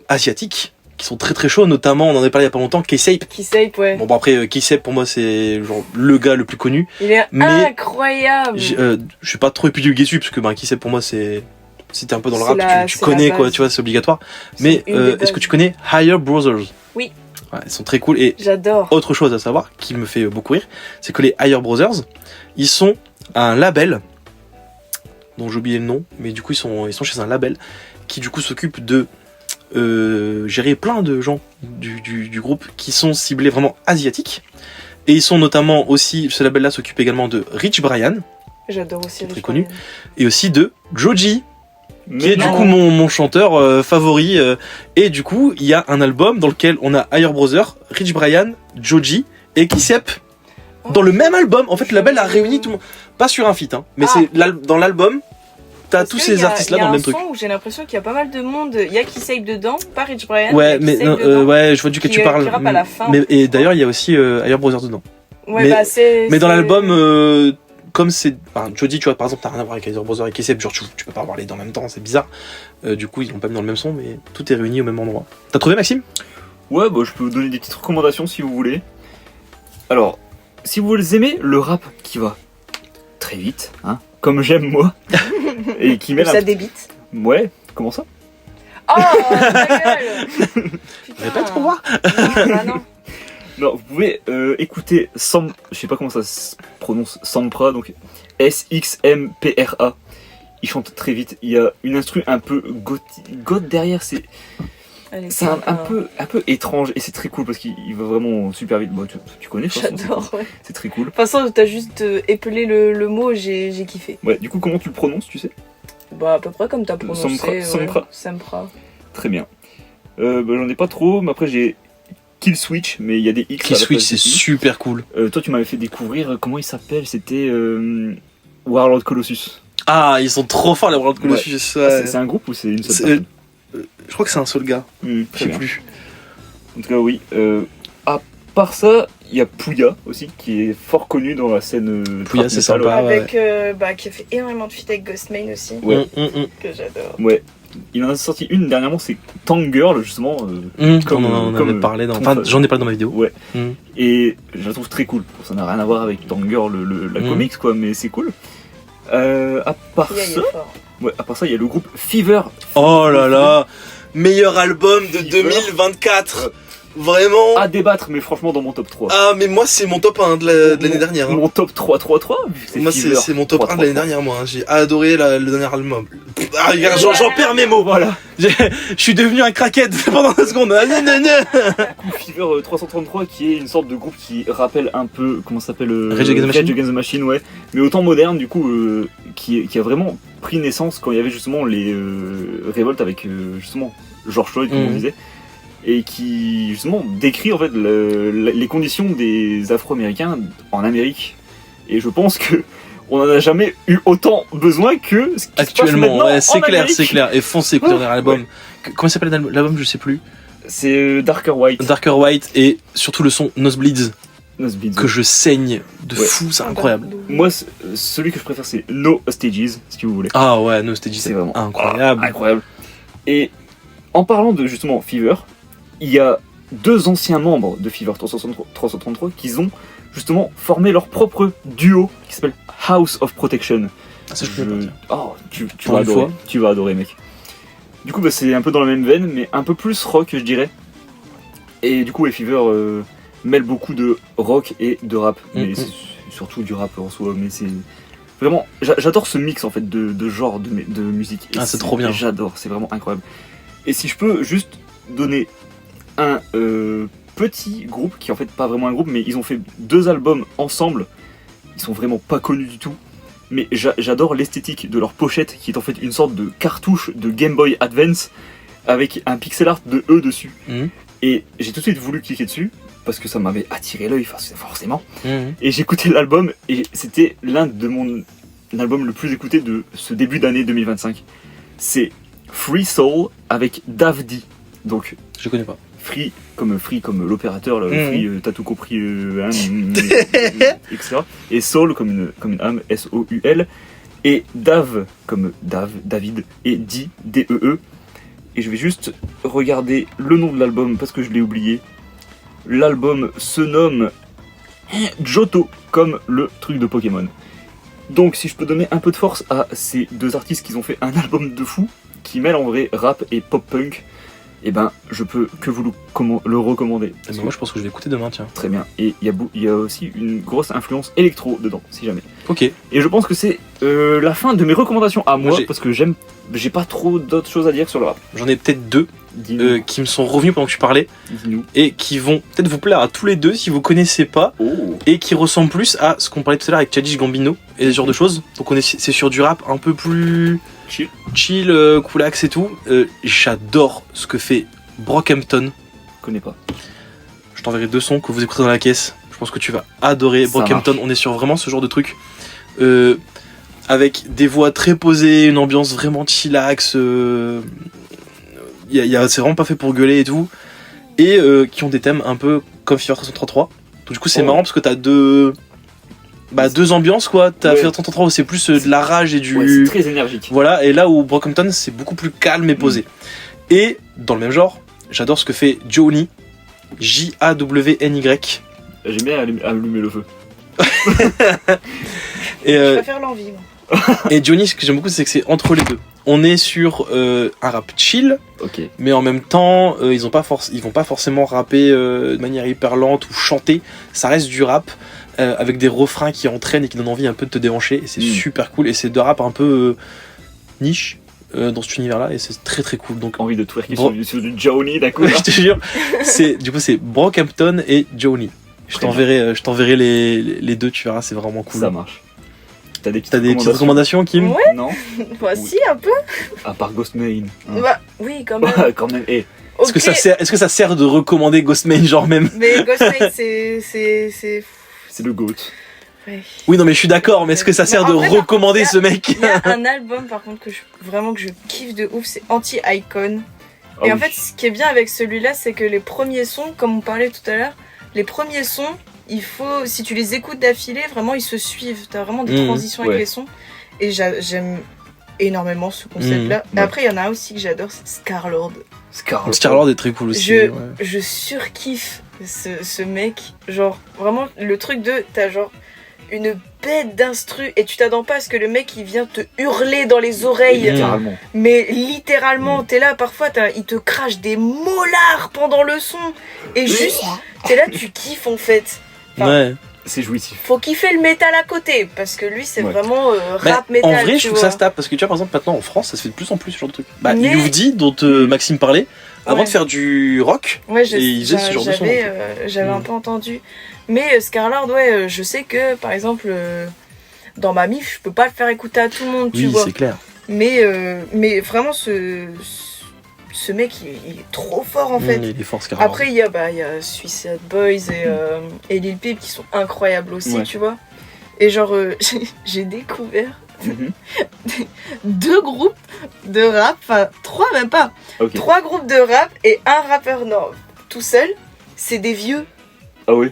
asiatique, qui sont très très chauds, notamment, on en a parlé il y a pas longtemps, K-Sape. K-Sape, ouais. Bon, après, K-Sape, pour moi, c'est genre le gars le plus connu. Il est Mais incroyable. Je suis pas trop épidémique dessus, parce que K-Sape, pour moi, c'est... Si t'es un peu dans le C'est rap, tu connais, quoi, tu vois, c'est obligatoire. Mais C'est une des est-ce que bases. tu connais Higher Brothers? Oui. Ouais, ils sont très cool. Et J'adore. autre chose à savoir, qui me fait beaucoup rire, c'est que les Higher Brothers, ils sont un label, dont j'ai oublié le nom, mais du coup ils sont chez un label, qui du coup s'occupe de gérer plein de gens du groupe qui sont ciblés vraiment asiatiques. Et ils sont notamment aussi, ce label-là s'occupe également de Rich Brian, J'adore aussi. très Rich connu. Brian. et aussi de Joji, qui est Mais du non. coup mon chanteur favori. Et du coup, il y a un album dans lequel on a Higher Brother, Rich Brian, Joji et K-Sape dans le même album. En fait, le label a réuni tout le monde. Pas sur un feat, hein, mais Ah. c'est dans l'album, t'as Parce tous que ces artistes-là dans le même truc. Il y a un son où j'ai l'impression qu'il y a pas mal de monde. Il y a K-Sape dedans, pas Rich Brian. Ouais, il y a mais K-Sape dedans. ouais, je vois duquel qui, tu parles. qui rappe à la fin. Et d'ailleurs, il y a aussi Higher Brother dedans. Ouais, mais- bah, Mais dans c'est- l'album, comme c'est. Enfin, Jody, tu vois, par exemple, t'as rien à voir avec Higher Brother et K-Sape, genre tu peux pas avoir les deux en même temps, c'est bizarre. Du coup, ils l'ont pas mis dans le même son, mais tout est réuni au même endroit. T'as trouvé, Maxime? Ouais, bah, je peux vous donner des petites recommandations si vous voulez. Alors, si vous aimez le rap qui va très vite, hein, comme j'aime moi, et qui mêle Ça un... débite. Ouais, comment ça? Oh, ta gueule. Putain. Répète pour voir. Non, bah non. Non, vous pouvez écouter je sais pas comment ça se prononce, Sampra, donc S-X-M-P-R-A. Il chante très vite, il y a une instru un peu goth derrière, c'est Allez, un peu étrange et c'est très cool parce qu'il va vraiment super vite. Bon, tu connais, de toute façon, J'adore, ouais. c'est très cool. De toute façon, t'as juste épelé le mot, j'ai kiffé. Ouais, du coup, comment tu le prononces, tu sais? Bah, à peu près comme t'as prononcé. Sampra- ouais. Sampra. Sampra. Très bien. Bah, j'en ai pas trop, mais après j'ai Kill Switch, mais il y a des X. à Kill la Switch, place c'est des I. super cool. Toi, tu m'avais fait découvrir, comment il s'appelle? C'était Warlord Colossus. Ah, ils sont trop forts, les World Colossus. C'est un groupe ou c'est une seule C'est- personne? Je crois que c'est un seul gars, Hmm, je très sais bien. plus. En tout cas, oui. À part ça, il y a Pouya aussi, qui est fort connu dans la scène. Pouya, trap c'est metal, sympa. Ah, ouais. Avec, bah, qui a fait énormément de feats avec Ghostmane aussi. Ouais. Que j'adore. Ouais. Il en a sorti une dernièrement, c'est Tank Girl, justement. Comme, on en comme, avait parlé dans. comme Enfin, ça. j'en ai parlé dans ma vidéo. Ouais. Mm. Et je la trouve très cool. Ça n'a rien à voir avec Tank Girl, la comics, quoi, mais c'est cool. À part Il est ça, fort. ouais, à part ça, il y a le groupe Fever. Oh là là, meilleur album de Fever. 2024. Vraiment. À débattre, mais franchement, dans mon top 3. Ah, mais moi, c'est mon top 1 de l'année dernière. hein. Mon top 3, 3, 3, vu que Moi, Fever, c'est mon top 3, 1 de l'année 3. dernière, moi. hein. J'ai adoré le dernier album. Ah, regarde, j'en perds mes mots. Voilà. Je suis devenu un crackhead pendant 2 secondes. Ah, non, non, non. Fever 333 qui est une sorte de groupe qui rappelle un peu comment ça s'appelle Rage Against the Machine. ouais, mais autant moderne du coup qui a vraiment pris naissance quand il y avait justement les révoltes avec justement George Floyd comme on Mhm. disait et qui justement décrit en fait les conditions des Afro-Américains en Amérique et je pense que on en a jamais eu autant besoin que ce qui se passe Actuellement, maintenant ouais, c'est en clair, Amérique. c'est clair. Et foncez écouter le dernier album. Ouais. Comment il s'appelle l'album? Je sais plus. C'est Darker White. Darker White et surtout le son Nosebleeds Nosebleeds. que je saigne de Ouais. fou, c'est incroyable. Moi, celui que je préfère, c'est No Stages, si vous voulez. Ah ouais, Nostalgie, C'est c'est vraiment incroyable. Incroyable. Et en parlant de justement Fever, il y a 2 anciens membres de Fever 333 qui ont justement formé leur propre duo qui s'appelle House of Protection. Ah, ça, je peux pas dire. Oh, tu Pour vas une adorer. fois. Tu vas adorer, mec. Du coup, bah, c'est un peu dans la même veine, mais un peu plus rock, je dirais. Et du coup, Fever mêle beaucoup de rock et de rap. Mais Mhm. c'est surtout du rap en soi. Mais c'est vraiment. J'adore ce mix en fait de genres de musique. Et Ah, c'est trop bien. J'adore, c'est vraiment incroyable. Et si je peux juste donner un petit groupe, qui est en fait pas vraiment un groupe, mais ils ont fait 2 albums ensemble. Ils sont vraiment pas connus du tout. Mais j'adore l'esthétique de leur pochette, qui est en fait une sorte de cartouche de Game Boy Advance avec un pixel art de eux dessus. Mhm. Et j'ai tout de suite voulu cliquer dessus parce que ça m'avait attiré l'œil, forcément. Mhm. Et j'ai écouté l'album et c'était l'un de mon album le plus écouté de ce début d'année 2025. C'est Free Soul avec Davdi. Donc Je connais pas. Free comme l'opérateur, là, Free, t'as tout compris, etc. Et Soul comme une âme, S-O-U-L. Et Dave comme David, et Dee, D-E-E. Et je vais juste regarder le nom de l'album parce que je l'ai oublié. L'album se nomme Johto, comme le truc de Pokémon. Donc si je peux donner un peu de force à ces deux artistes qui ont fait un album de fou, qui mêle en vrai rap et pop-punk, et ben je peux que vous le recommander. Moi je pense que je vais écouter demain, tiens. Très bien. Et il y a aussi une grosse influence électro dedans, si jamais. Ok. Et je pense que c'est la fin de mes recommandations à moi, parce que j'ai pas trop d'autres choses à dire sur le rap. J'en ai peut-être deux qui me sont revenus pendant que tu parlais. Dis-nous. Et qui vont peut-être vous plaire à tous les deux si vous connaissez pas. Oh. Et qui ressemblent plus à ce qu'on parlait tout à l'heure avec Childish Gambino et ce genre de choses. Donc c'est sur du rap un peu plus chill, coolax et tout. J'adore ce que fait Brockhampton. Je connais pas. Je t'enverrai 2 sons que vous écouterez dans la caisse. Je pense que tu vas adorer Brockhampton. On est sur vraiment ce genre de truc. Avec des voix très posées, une ambiance vraiment chillax. C'est vraiment pas fait pour gueuler et tout. Et qui ont des thèmes un peu comme Fever 333. Donc du coup c'est marrant parce que t'as deux ambiances quoi. T'as Fever 333 où c'est plus de la rage et du... Ouais, c'est très énergique. Voilà, et là où Brockhampton c'est beaucoup plus calme et posé. Et dans le même genre, j'adore ce que fait Johnny, J-A-W-N-Y. J'aime bien allumer le feu. Et, Je préfère l'envie, moi. Et Johnny, ce que j'aime beaucoup, c'est que c'est entre les deux. On est sur un rap chill, mais en même temps, ils vont pas forcément rapper de manière hyper lente ou chanter. Ça reste du rap avec des refrains qui entraînent et qui donnent envie un peu de te déhancher. Et c'est super cool. Et c'est de rap un peu niche dans cet univers-là. Et c'est très très cool. Donc envie de twerker sur du Johnny d'un coup. Je te jure. Du coup, c'est Brockhampton et Johnny. Je t'enverrai les deux. Tu verras, c'est vraiment cool. Ça marche. T'as des petites recommandations, Kim? Ouais. Non. Bah si, un peu. À part Ghostmain. Hein. Bah oui, quand même. Quand même. Hey. Est-ce que ça sert de recommander Ghostmain, genre même? Mais Ghostmain, c'est le GOAT. Ouais. Oui, non, mais je suis d'accord, mais est-ce que ça sert de recommander ce mec? Il y a un album, par contre, que je kiffe de ouf, c'est Anti-Icon. Et en fait, ce qui est bien avec celui-là, c'est que les premiers sons, comme on parlait tout à l'heure, les premiers sons, si tu les écoutes d'affilée, vraiment ils se suivent. T'as vraiment des transitions avec les sons. Et j'aime énormément ce concept-là. Et après, il y en a un aussi que j'adore, c'est Scar-Lord. Scar-Lord est très cool aussi. Je surkiffe ce mec. Genre, vraiment, le truc t'as genre une bête d'instru et tu t'attends pas à ce que le mec il vient te hurler dans les oreilles. Littéralement. Mais littéralement, t'es là, parfois il te crache des molars pendant le son. Et juste, t'es là, tu kiffes en fait. Enfin, c'est jouissif. Faut kiffer le métal à côté, parce que lui c'est vraiment rap métal. En vrai, je trouve ça se tape, parce que tu vois, par exemple, maintenant en France, ça se fait de plus en plus ce genre de truc. Youvdi, dont Maxime parlait, avant de faire du rock, et il faisait ce genre de son. J'avais un peu entendu. Mais Scar-Lord, je sais que par exemple, dans ma mif, je peux pas le faire écouter à tout le monde, tu vois. Oui, c'est clair. Mais vraiment, ce mec, il est trop fort en fait. Il est fort, Scar-Lord. Après, il y a Suicide Boys et Lil Peep qui sont incroyables aussi, tu vois. Et genre, j'ai découvert 2 groupes de rap, enfin 3 même pas. 3 groupes de rap et un rappeur tout seul. C'est des vieux. Ah oui.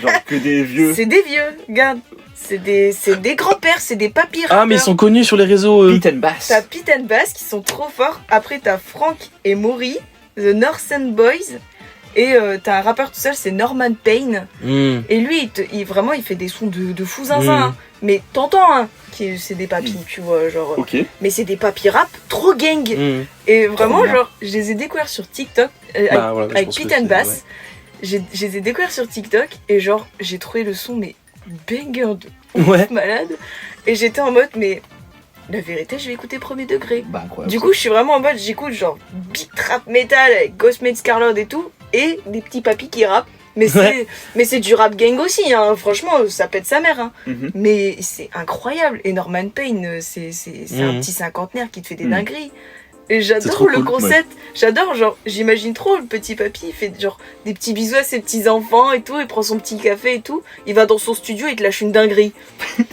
Genre que des vieux. C'est des vieux, regarde. C'est des grands-pères, c'est des papis rappeurs. Ah, mais ils sont connus sur les réseaux. Pete and Bass. T'as Pete and Bass qui sont trop forts. Après, t'as Frank et Maury, The Northern Boys. Et t'as un rappeur tout seul, c'est Norman Payne. Et lui, vraiment, il fait des sons de fou zinzin. Hein. Mais t'entends, c'est des papis, tu vois. Genre, mais c'est des papis rap trop gang. Et vraiment, genre, je les ai découverts sur TikTok avec Pete and Bass. Je les ai découverts sur TikTok et genre, j'ai trouvé le son, mais banger de ouf, malade. Et j'étais en mode, mais la vérité, je vais écouter premier degré. Bah, incroyable. Du coup, je suis vraiment en mode, j'écoute genre beat rap metal avec Ghostmain, Scar-Lord et tout, et des petits papis qui rappent. Mais c'est du rap gang aussi, hein. Franchement, ça pète sa mère. Hein. Mais c'est incroyable. Et Norman Payne, c'est un petit cinquantenaire qui te fait des dingueries. Et j'adore le concept. J'adore, genre, j'imagine trop le petit papy, il fait genre des petits bisous à ses petits enfants et tout, il prend son petit café et tout, il va dans son studio et il te lâche une dinguerie.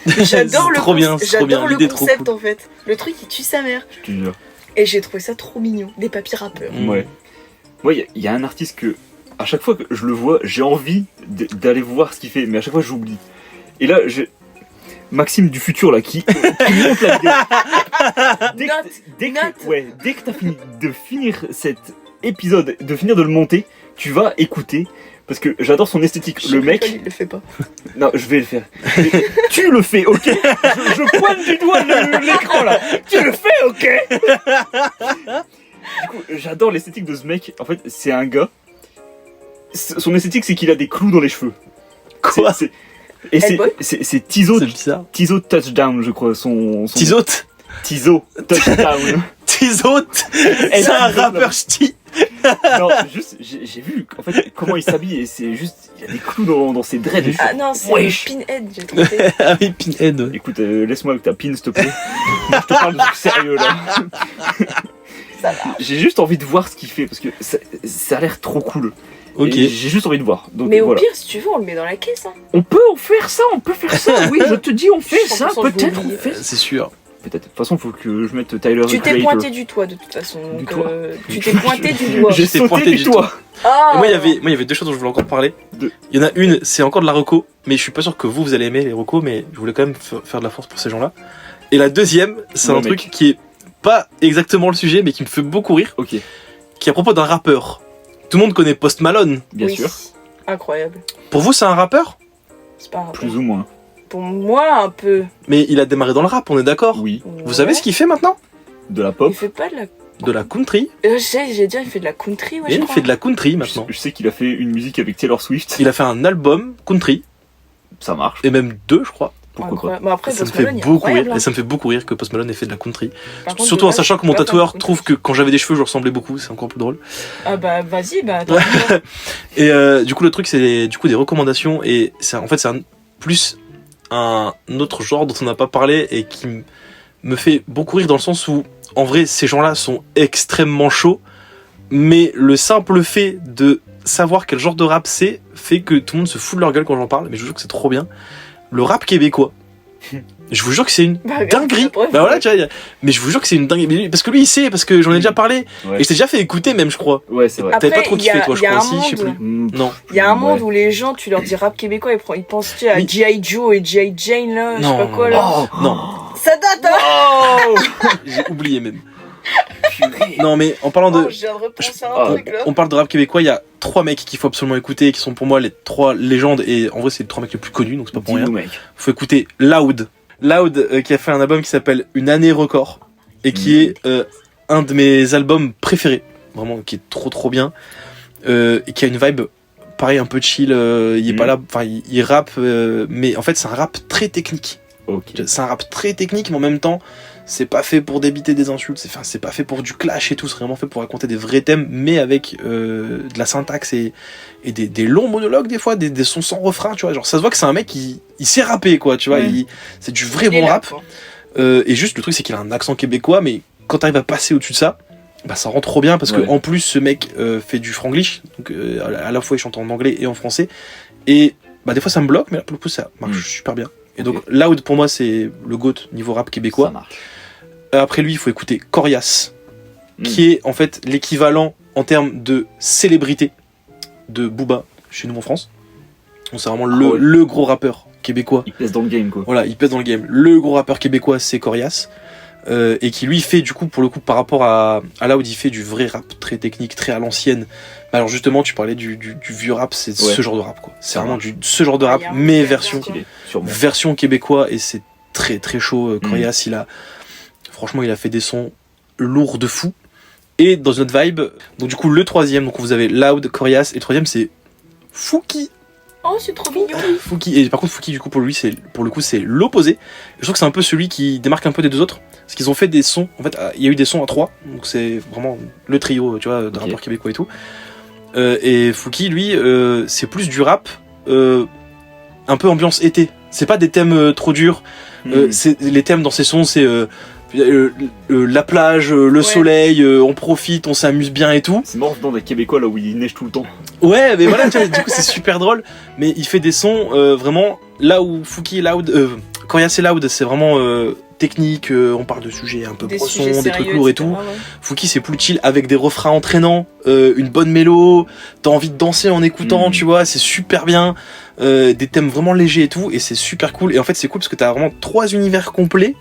J'adore le concept en fait. Le truc il tue sa mère. Je te jure. Et j'ai trouvé ça trop mignon, des papys rappeurs. Ouais. Moi, il y a un artiste que, à chaque fois que je le vois, j'ai envie d'aller voir ce qu'il fait, mais à chaque fois j'oublie. Et là, j'ai Maxime du futur là qui monte la vidéo. Dès que t'as fini de finir cet épisode, de finir de le monter, tu vas écouter. Parce que j'adore son esthétique. Le mec. Il le fait pas. Non, je vais le faire. Tu le fais, ok. Je pointe du doigt l'écran là. Tu le fais, ok. Du coup, j'adore l'esthétique de ce mec. En fait, c'est un gars. Son esthétique, c'est qu'il a des clous dans les cheveux. Quoi? Et c'est Tizo. C'est bizarre. Tizo Touchdown, je crois. Son... Tizo Touchdown. Tizo. C'est un rappeur ch'ti. Non, juste, j'ai vu en fait comment il s'habille et c'est juste, il a des clous dans ses dreads. Ah non, c'est Pinhead, j'ai trouvé. Ah oui, Pinhead. Écoute, laisse-moi avec ta pin, s'il te plaît. Moi, je te parle de trucs sérieux là. Ça va. J'ai juste envie de voir ce qu'il fait parce que ça a l'air trop cool. Ok. Et j'ai juste envie de voir. Donc, Mais au voilà. pire, si tu veux, on le met dans la caisse. Hein. On peut en faire ça, Oui, je te dis, on fait ça. 100% Peut-être je vais on fait. C'est sûr. Peut-être. De toute façon, faut que je mette Tyler. Tu the t'es Creator. pointé du toit de toute façon. Du Donc, toit. tu t'es pointé du doigt. J'ai J'étais sauté pointé du du toit. Ah. Et moi, il y avait deux choses dont je voulais encore parler. Deux. Il y en a une, c'est encore de la reco, mais je suis pas sûr que vous allez aimer les recos, mais je voulais quand même faire de la force pour ces gens-là. Et la deuxième, c'est Ouais, un truc qui est pas exactement le sujet, mais qui me fait beaucoup rire, Ok, qui est à propos d'un rappeur. Tout le monde connaît Post Malone. bien Oui. sûr. Incroyable. Pour vous, c'est un rappeur? C'est pas grave. Plus ou moins. Pour moi, un peu. Mais il a démarré dans le rap, on est d'accord? Oui. Vous savez ce qu'il fait maintenant? De la Il pop. fait pas de la. De la country. J'ai dit, il fait de la country, ouais, Et je il crois. fait de la country Je maintenant. sais qu'il a fait une musique avec Taylor Swift. Il a fait un album country, Ça marche. et même deux, je crois. Pourquoi pas. Incroyable. Bon, après, Ça me Post fait Malone, il est beaucoup rire, incroyable, et ça me fait beaucoup rire que Post Malone ait fait de la country. Par contre, Surtout en dommage, sachant que mon pas tatoueur comme trouve que quand j'avais des cheveux, je ressemblais beaucoup, c'est encore plus drôle. Ah bah vas-y, bah attends. Et du coup, le truc, c'est du coup des recommandations, et en fait, c'est plus un autre genre dont on n'a pas parlé et qui me fait beaucoup rire dans le sens où, en vrai, ces gens-là sont extrêmement chauds, mais le simple fait de savoir quel genre de rap c'est fait que tout le monde se fout de leur gueule quand j'en parle, mais je vous jure que c'est trop bien. Le rap québécois. Je vous jure que c'est une Bah, regarde, dinguerie. la preuve. Bah voilà, tu vois, mais je vous jure que c'est une dinguerie. Parce que lui, il sait, parce que j'en ai déjà parlé. Ouais, Et je t'ai déjà fait écouter, même, je crois. ouais, c'est vrai. Après, T'avais pas trop il y a- kiffé, toi, je il y a crois. un Si, je sais monde. plus. Mm. Non. Il y a un monde Ouais. où les gens, tu leur dis rap québécois, ils pensent à Oui. G.I. Joe et G.I. Jane là, je sais Non, pas quoi là. Oh, Non, Ça date hein. oh j'ai oublié même. Purée. Non, mais en parlant Oh, de. je viens de repenser à Ah, un truc là. On parle de rap québécois, il y a 3 mecs qu'il faut absolument écouter, qui sont pour moi les 3 légendes, et en vrai, c'est les 3 mecs les plus connus, donc c'est pas pour rien. Dis-nous, mec. Faut écouter Loud. Loud, qui a fait un album qui s'appelle Une année record, et qui est un de mes albums préférés, vraiment, qui est trop bien, et qui a une vibe pareil un peu chill, il est pas là, enfin il rappe, mais en fait c'est un rap très technique. Ok. C'est un rap très technique, mais en même temps, c'est pas fait pour débiter des insultes, c'est pas fait pour du clash et tout, c'est vraiment fait pour raconter des vrais thèmes, mais avec de la syntaxe et des longs monologues, des fois, des sons sans refrain, tu vois. Genre, ça se voit que c'est un mec qui il sait rapper, quoi, tu vois. Ouais. C'est du vrai Il est bon là, rap. quoi. Et juste, le truc, c'est qu'il a un accent québécois, mais quand t'arrives à passer au-dessus de ça, bah ça rend trop bien parce que Ouais. en plus, ce mec fait du franglish, donc à la fois il chante en anglais et en français, et bah des fois ça me bloque, mais là pour le coup ça marche super bien. Et donc Loud pour moi c'est le GOAT niveau rap Ça québécois. marche. Après lui il faut écouter Corias, qui est en fait l'équivalent en termes de célébrité de Booba chez nous en France. Donc c'est vraiment ouais. le gros rappeur québécois. Il pèse dans le game, quoi. Voilà, il pèse dans le game. Le gros rappeur québécois c'est Corias. Et qui lui fait du coup pour le coup par rapport à Loud, il fait du vrai rap très technique, très à l'ancienne. Bah alors justement tu parlais du vieux rap, c'est Ouais. ce genre de rap quoi. C'est Ça vraiment marche. ce genre de rap, Il y a un mais vrai version version. Stylé, sûrement. version québécois, et c'est très chaud. Corias, franchement il a fait des sons lourds de fou. Et dans une autre vibe, donc du coup le troisième, donc vous avez Loud, Corias, et le troisième c'est Fouki. Oh, c'est trop mignon. Fouki, et par contre Fouki du coup pour le coup c'est l'opposé. Je trouve que c'est un peu celui qui démarque un peu des deux autres, parce qu'ils ont fait des sons, en fait il y a eu des sons à 3, donc c'est vraiment le trio, tu vois, de rappeurs québécois et tout. Et Fouki lui c'est plus du rap un peu ambiance été, c'est pas des thèmes trop durs. Les thèmes dans ces sons c'est la plage, le soleil, on profite, on s'amuse bien et tout. C'est mort dans des Québécois là où il neige tout le temps. Ouais, mais voilà, tu vois, du coup c'est super drôle. Mais il fait des sons vraiment là où Fouki et Loud, Corias et Loud, c'est vraiment technique, on parle de sujets un peu Des poissons, sujets des trucs sérieux, lourds et etc., tout. ouais. Fouki c'est plus chill avec des refrains entraînants, une bonne mélo, t'as envie de danser en écoutant, tu vois, c'est super bien, des thèmes vraiment légers et tout, et c'est super cool. Et en fait c'est cool parce que t'as vraiment 3 univers complets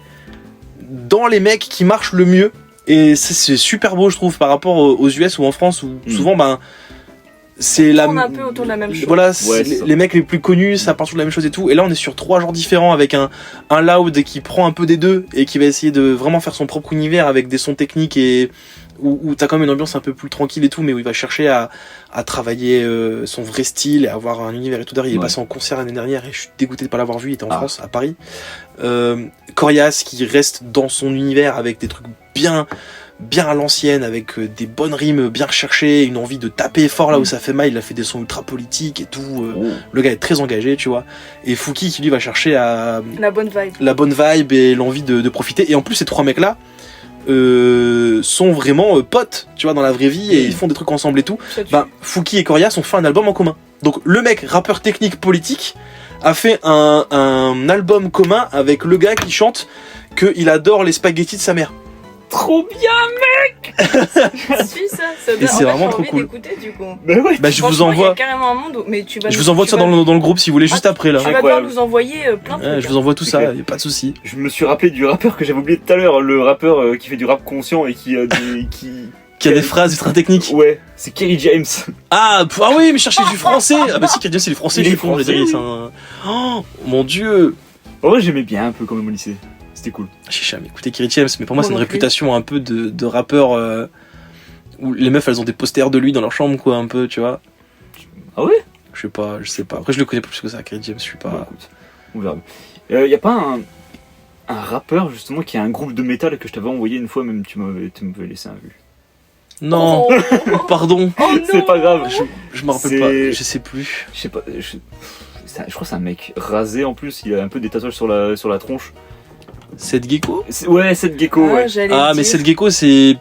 dans les mecs qui marchent le mieux. Et c'est super beau je trouve par rapport aux US ou en France où souvent ben c'est On tourne un peu autour de la même chose. voilà, Ouais, les mecs les plus connus, ça part sur la même chose et tout. Et là, on est sur 3 genres différents avec un Loud qui prend un peu des deux et qui va essayer de vraiment faire son propre univers avec des sons techniques et où t'as quand même une ambiance un peu plus tranquille et tout, mais où il va chercher à travailler son vrai style et avoir un univers et tout. D'ailleurs, il est passé en concert l'année dernière et je suis dégoûté de pas l'avoir vu. Il était en France, à Paris. Corias qui reste dans son univers avec des trucs bien à l'ancienne, avec des bonnes rimes bien recherchées, une envie de taper fort là où ça fait mal. Il a fait des sons ultra politiques et tout. Le gars est très engagé, tu vois. Et Fouki qui lui va chercher à La bonne vibe et l'envie de profiter. Et en plus, ces 3 mecs là sont vraiment potes, tu vois, dans la vraie vie, et ils font des trucs ensemble et tout. Ben, Fouki et Corias ont fait un album en commun. Donc le mec, rappeur technique politique, a fait un album commun avec le gars qui chante qu'il adore les spaghettis de sa mère. Trop bien. Je suis ça. Et c'est vraiment trop cool. D'écouter, du coup. Bah ouais. Bah je vous Franchement, il y a envoie. carrément un monde où... mais tu vas Je nous- vous envoie tu ça vas- dans le groupe si vous voulez, juste après là. Tu vas devoir nous envoyer plein de Ouais, trucs. je vous envoie tout C'est ça, clair. y a pas de souci. Je me suis rappelé du rappeur que j'avais oublié tout à l'heure, le rappeur qui fait du rap conscient et qui a des Qui a des phrases ultra techniques. Ouais, c'est Kerry James. Ah oui, mais cherchez du français. Ah bah si, Kerry James c'est du français, Il je est suis con, français, j'ai dit, oui. c'est un... Oh mon dieu. En vrai, j'aimais bien un peu quand même au lycée. C'était cool. J'ai jamais écouté Kerry James, mais pour moi Moi c'est une non plus. réputation un peu de rappeur où les meufs elles ont des posters de lui dans leur chambre quoi, un peu, tu vois. Ah ouais? Je sais pas. Après je le connais pas plus que ça, Kerry James, je suis Bah, pas... écoute, on verra. Y a pas un rappeur justement qui a un groupe de métal que je t'avais envoyé une fois, même tu m'avais laissé un vu. Non, Oh. pardon, Oh non. C'est pas grave. je me rappelle C'est- pas, je sais plus. Je sais pas. Je crois que c'est un mec rasé en plus. Il a un peu des tatouages sur la tronche. Seth Gecko. Ouais, cette gecko. Ah, Ouais. j'allais Ah le mais dire. Seth Gecko c'est...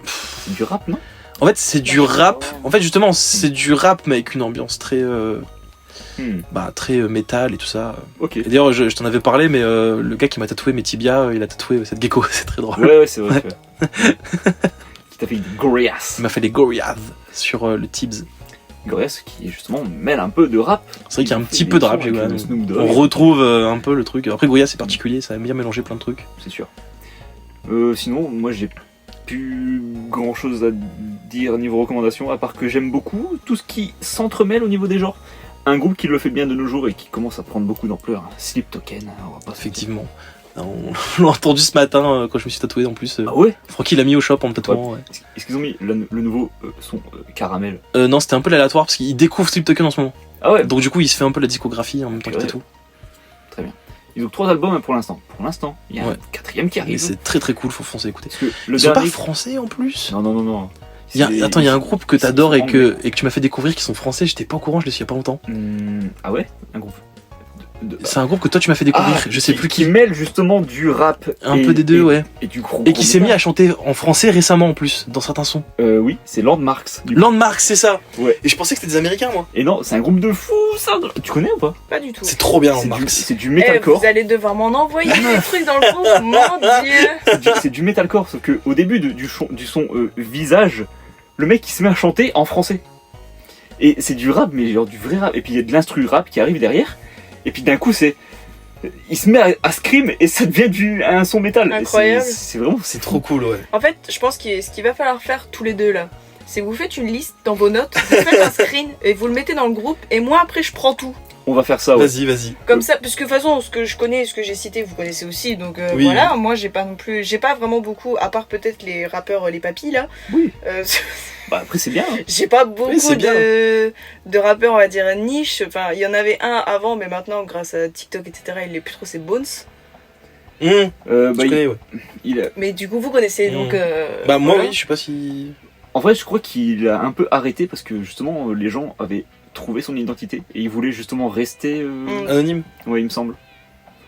C'est du rap, non? En fait c'est du Bah, rap, ouais. en fait justement c'est du rap mais avec une ambiance très... Hmm. très métal et tout ça. Ok. Et d'ailleurs, je t'en avais parlé, mais le gars qui m'a tatoué mes tibias, il a tatoué cette gecko, c'est très drôle. Ouais, c'est vrai. Qui t'a fait Gorias. Il m'a fait les Gorillaz sur le Tibbs. Gorias qui justement mêle un peu de rap. C'est vrai qu'il y a un Il petit fait peu de des rap, sons j'ai avec ouais, le Snoop Dogg. on retrouve un peu le truc. Après, Gorillaz c'est particulier, ça aime bien mélanger plein de trucs. C'est sûr. Sinon, moi j'ai plus grand chose à dire niveau recommandation, à part que j'aime beaucoup tout ce qui s'entremêle au niveau des genres. Un groupe qui le fait bien de nos jours et qui commence à prendre beaucoup d'ampleur, Sleep Token, on va pas se Effectivement. On l'a entendu ce matin quand je me suis tatoué en plus. mentir. Ah ouais? Francky l'a mis au shop en me tatouant. Ouais. Est-ce qu'ils ont mis le nouveau son caramel? Non, c'était un peu aléatoire parce qu'il découvre Sleep Token en ce moment. Ah ouais? Donc du coup, il se fait un peu la discographie en même temps qu'il Ouais. tatoue. Très bien. Ils ont 3 albums pour l'instant. Pour l'instant, il y a Ouais. un 4ème qui Et arrive. c'est très très cool, faut foncer écouter. Parce que le Ils sont pas dernier. français en plus. Non. Attends, il y a un groupe que t'adores c'est et que tu m'as fait découvrir qui sont français, j'étais pas au courant, je les suis il y a pas longtemps. Ah ouais? Un groupe. C'est un groupe que toi tu m'as fait découvrir, je sais plus qui. mêle justement du rap. Un peu des deux, ouais. Et du gros. Et qui s'est mis à chanter en français récemment en plus, dans certains sons. Oui, c'est Landmarks. du coup. Landmark, c'est ça. Ouais. Et je pensais que c'était des Américains, moi. Et non, c'est un groupe de fous, ça. Tu connais ou pas? Pas du tout. C'est trop bien, C'est Landmark. du, c'est du Eh, metalcore. vous allez devoir m'en envoyer des trucs dans le groupe, mon dieu. C'est du metalcore, sauf que au début du son visage, le mec il se met à chanter en français. Et c'est du rap, mais genre du vrai rap. Et puis il y a de l'instru rap qui arrive derrière. Et puis d'un coup il se met à scream et ça devient un son métal. Et Incroyable. C'est vraiment. C'est trop cool, ouais. En fait, je pense que ce qu'il va falloir faire tous les deux là, c'est vous faites une liste dans vos notes, vous faites un screen et vous le mettez dans le groupe et moi après je prends tout. On va faire ça, ouais. Vas-y. Comme ça, parce que de toute façon, ce que je connais, ce que j'ai cité, vous connaissez aussi, donc Oui. voilà, moi j'ai pas vraiment beaucoup, à part peut-être les rappeurs, les papis là, Oui. Bah après c'est bien. Hein. j'ai pas beaucoup Oui, c'est bien. de rappeurs, on va dire niche, enfin il y en avait un avant, mais maintenant grâce à TikTok, etc., il l'est plus trop, c'est Bones. Bah, Bah, je connais, ouais. Mais du coup, vous connaissez, donc... Bah, moi, voilà. oui, je sais pas si. En vrai, je crois qu'il a un peu arrêté parce que justement les gens avaient trouvé son identité et il voulait justement rester. Anonyme. Ouais, il me semble.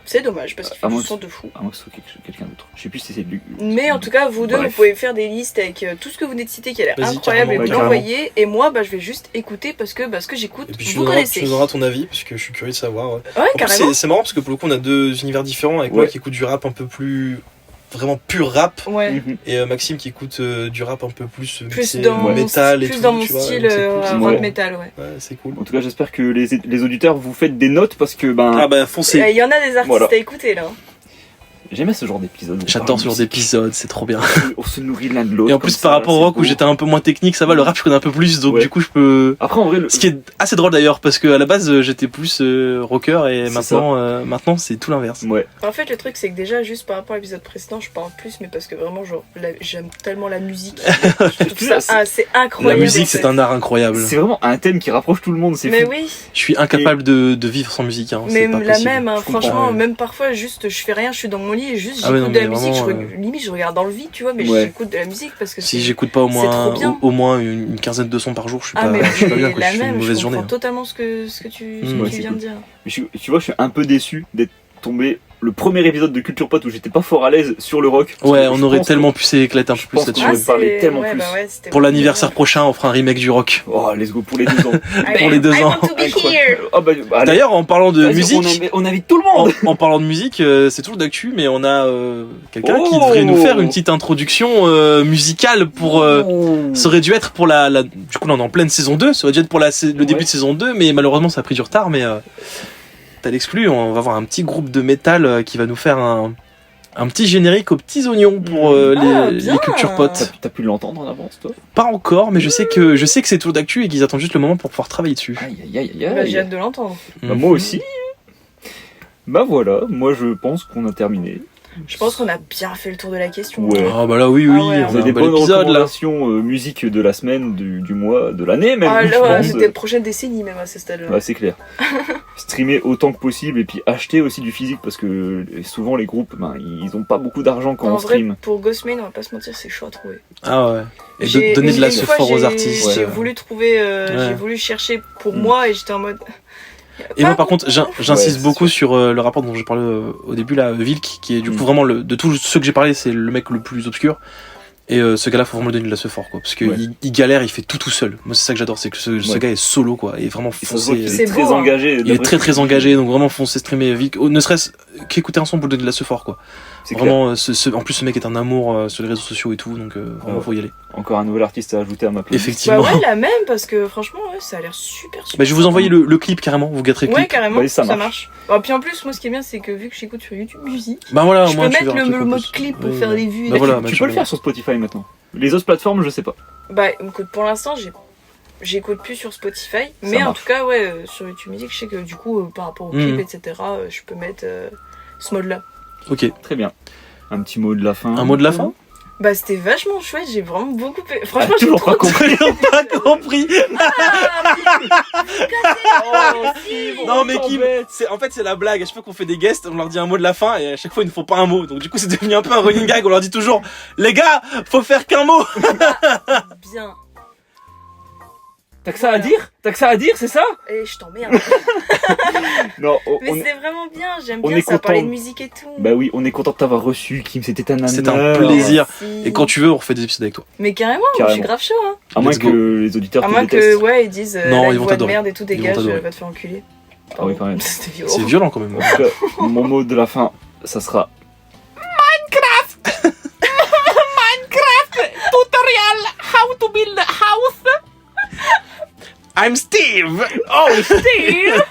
C'est dommage parce qu'ils Ah, font moi, du son de fou. À moins que ce soit quelqu'un d'autre. Je sais plus si c'est lui. Mais en tout cas, vous deux, Bref. vous pouvez faire des listes avec tout ce que vous venez de citer qui a l'air Vas-y, incroyable et carrément, vous ouais, l'envoyer. Et moi, je vais juste écouter parce que j'écoute, Et puis tu vous nous connaissez. donneras ton avis, parce que je suis curieux de savoir. Ouais, En plus, carrément. c'est marrant parce que pour le coup, on a deux univers différents. Avec Ouais. moi qui écoute du rap un peu plus. Vraiment pur rap. Ouais. Mhm. Et Maxime qui écoute du rap un peu plus. Plus mixé, dans mon, métal et plus tout. dans mon tu vois, style donc c'est cool, c'est rock Ouais. metal, ouais. Ouais, c'est cool. En tout cas, j'espère que les auditeurs vous faites des notes parce que Ah bah foncez. Il y en a des artistes Voilà. à écouter là. j'aimais ce genre d'épisode. J'adore ce genre d'épisode, c'est trop bien. On se nourrit l'un de l'autre. Et en plus, comme par ça, rapport au c'est rock où beau. j'étais un peu moins technique, ça va, le rap je connais un peu plus, donc Ouais. du coup je peux. Après, en vrai, Ce qui est assez drôle d'ailleurs, parce que à la base j'étais plus rocker et C'est maintenant c'est tout l'inverse. ouais. En fait, le truc, c'est que déjà, juste par rapport à l'épisode précédent, je parle plus, mais parce que vraiment, genre, j'aime tellement la musique. Je trouve ça c'est La incroyable. musique en c'est fait. un art incroyable. C'est vraiment un thème qui rapproche tout le monde. C'est Mais fou. oui, Je suis incapable de vivre sans musique. Hein. mais c'est pas la possible. même, hein, Je comprends, franchement, ouais. même parfois, juste, je fais rien, je suis dans mon lit et juste, Ah ouais, j'écoute non, de la mais musique. vraiment, Limite, je regarde dans le vide, tu vois, mais Ouais. j'écoute de la musique parce que Si c'est. j'écoute pas au c'est trop moins bien. au moins une quinzaine de sons par jour, je suis Ah, pas, mais je suis pas bien quoi. la Je fais une même, je mauvaise journée. comprends totalement ce que tu Ouais, c'est viens cool. de dire. Mais tu vois, je suis un peu déçu d'être tombé le premier épisode de Culture Pop où j'étais pas fort à l'aise sur le rock. Parce Ouais, que on je aurait pense tellement pu s'éclater un peu je plus pense là-dessus. qu'on va parler tellement ouais, plus. bah ouais, c'était Pour beaucoup l'anniversaire mieux. prochain, on fera un remake du rock. Oh, let's go pour les 2 ans. Pour les 2 I ans. want to be here. Oh, bah, allez. D'ailleurs, en parlant de Vas-y, musique, on invite tout le monde. en parlant de musique, c'est toujours d'actu, mais on a quelqu'un qui Oh. devrait nous faire une petite introduction musicale pour. Ça aurait dû être pour la. Du coup, là, on est en pleine saison 2. Ça aurait dû être pour le début Ouais. de saison 2, mais malheureusement, ça a pris du retard. Mais t'as l'exclu, on va avoir un petit groupe de métal qui va nous faire un petit générique aux petits oignons pour Ah, les bien. cultures potes. T'as pu l'entendre en avance, toi? Pas encore, mais je sais que c'est toujours d'actu et qu'ils attendent juste le moment pour pouvoir travailler dessus. Aïe, aïe, aïe, aïe. Bah, j'ai hâte de l'entendre. Bah, moi aussi. Bah voilà, moi je pense qu'on a terminé. Je pense qu'on a bien fait le tour de la question. Ouais. Ah bah là oui, Ah ouais, on Vous a avez un des bel bonnes épisode là. recommandations musique de la semaine, du mois, de l'année même. Ah je là, pense. c'était la prochaine décennie même à ce stade-là. Ouais, c'est clair. Streamer autant que possible et puis acheter aussi du physique parce que souvent les groupes, ben, ils ont pas beaucoup d'argent quand En on vrai, stream. pour Ghostman, on va pas se mentir, c'est chaud à trouver. Ah ouais. Et J'ai- donner de la une ce fois, fort aux j'ai- artistes. J'ai voulu trouver, Ouais. j'ai voulu chercher pour Mm. moi et j'étais en mode. Et moi par contre, j'insiste Ouais, c'est beaucoup sûr. sur le rapport dont j'ai parlé au début là, Vilk, qui est du coup Mm. vraiment de tous ceux que j'ai parlé, c'est le mec le plus obscur. Et ce gars-là, faut vraiment lui donner de la ce fort quoi, parce que Ouais. il galère, il fait tout seul. Moi c'est ça que j'adore, c'est que ce Ouais. gars est solo quoi, et vraiment Et ça se voit foncé. qu'il C'est est très beau, hein. engagé. Il est très engagé, donc vraiment foncé streamer Vilk, ne serait-ce qu'écouter un son pour lui donner de la ce fort quoi. C'est clair. Vraiment, en plus ce mec est un amour sur les réseaux sociaux et tout, donc vraiment Ouais. faut y aller. Encore un nouvel artiste à ajouter à ma playlist. Bah Effectivement. ouais, la même, parce que franchement, ouais, ça a l'air super. Bah, je vais vous envoyer le clip carrément, vous gâterez le Ouais, clip. carrément, Ouais, ça ça marche. marche. Oh, puis en plus, moi, ce qui est bien, c'est que vu que j'écoute sur YouTube Music, Bah voilà, je moi, peux tu mettre verras le truc en mode plus. clip pour Ouais, faire ouais. des vues. Bah et voilà, tout. bah, Tu tu peux le regardes. faire sur Spotify maintenant. Les autres plateformes, je sais pas. Bah, écoute, pour l'instant, j'écoute plus sur Spotify, mais en marche. tout cas, ouais, sur YouTube Music, je sais que du coup, par rapport au clip, etc., je peux mettre ce mode-là. Ok. Très bien. Un petit mot de la fin. Un mot de la fin? Bah, c'était vachement chouette, j'ai vraiment beaucoup. Ah, Franchement, j'ai toujours trop pas compris. Pas compris. Oh, Non mais Kim, en fait c'est la blague. À chaque fois qu'on fait des guests, on leur dit un mot de la fin et à chaque fois ils ne font pas un mot. Donc du coup c'est devenu un peu un running gag. On leur dit toujours, les gars, faut faire qu'un mot. bien. T'as que ça à dire? T'as que ça à dire, c'est ça? Et je t'emmerde. Non, Mais c'est vraiment bien, j'aime on bien est ça, parler de content. musique et tout. Bah oui, on est content de t'avoir reçu, Kim. C'était un honneur. C'est un plaisir. Merci. Et quand tu veux, on refait des épisodes avec toi. Mais carrément, Carrément. je suis grave chaud, hein. À moins Let's que go. les auditeurs À te moins que, détestent. ouais, ils disent Non, la ils vont voix de t'adorer. merde et tout, Ils vont dégage, t'adorer. va te faire enculer. Ah oui, quand même. C'était violent. C'est violent quand même. En tout cas, mon mot de la fin, ça sera I'm Steve. Oh, Steve!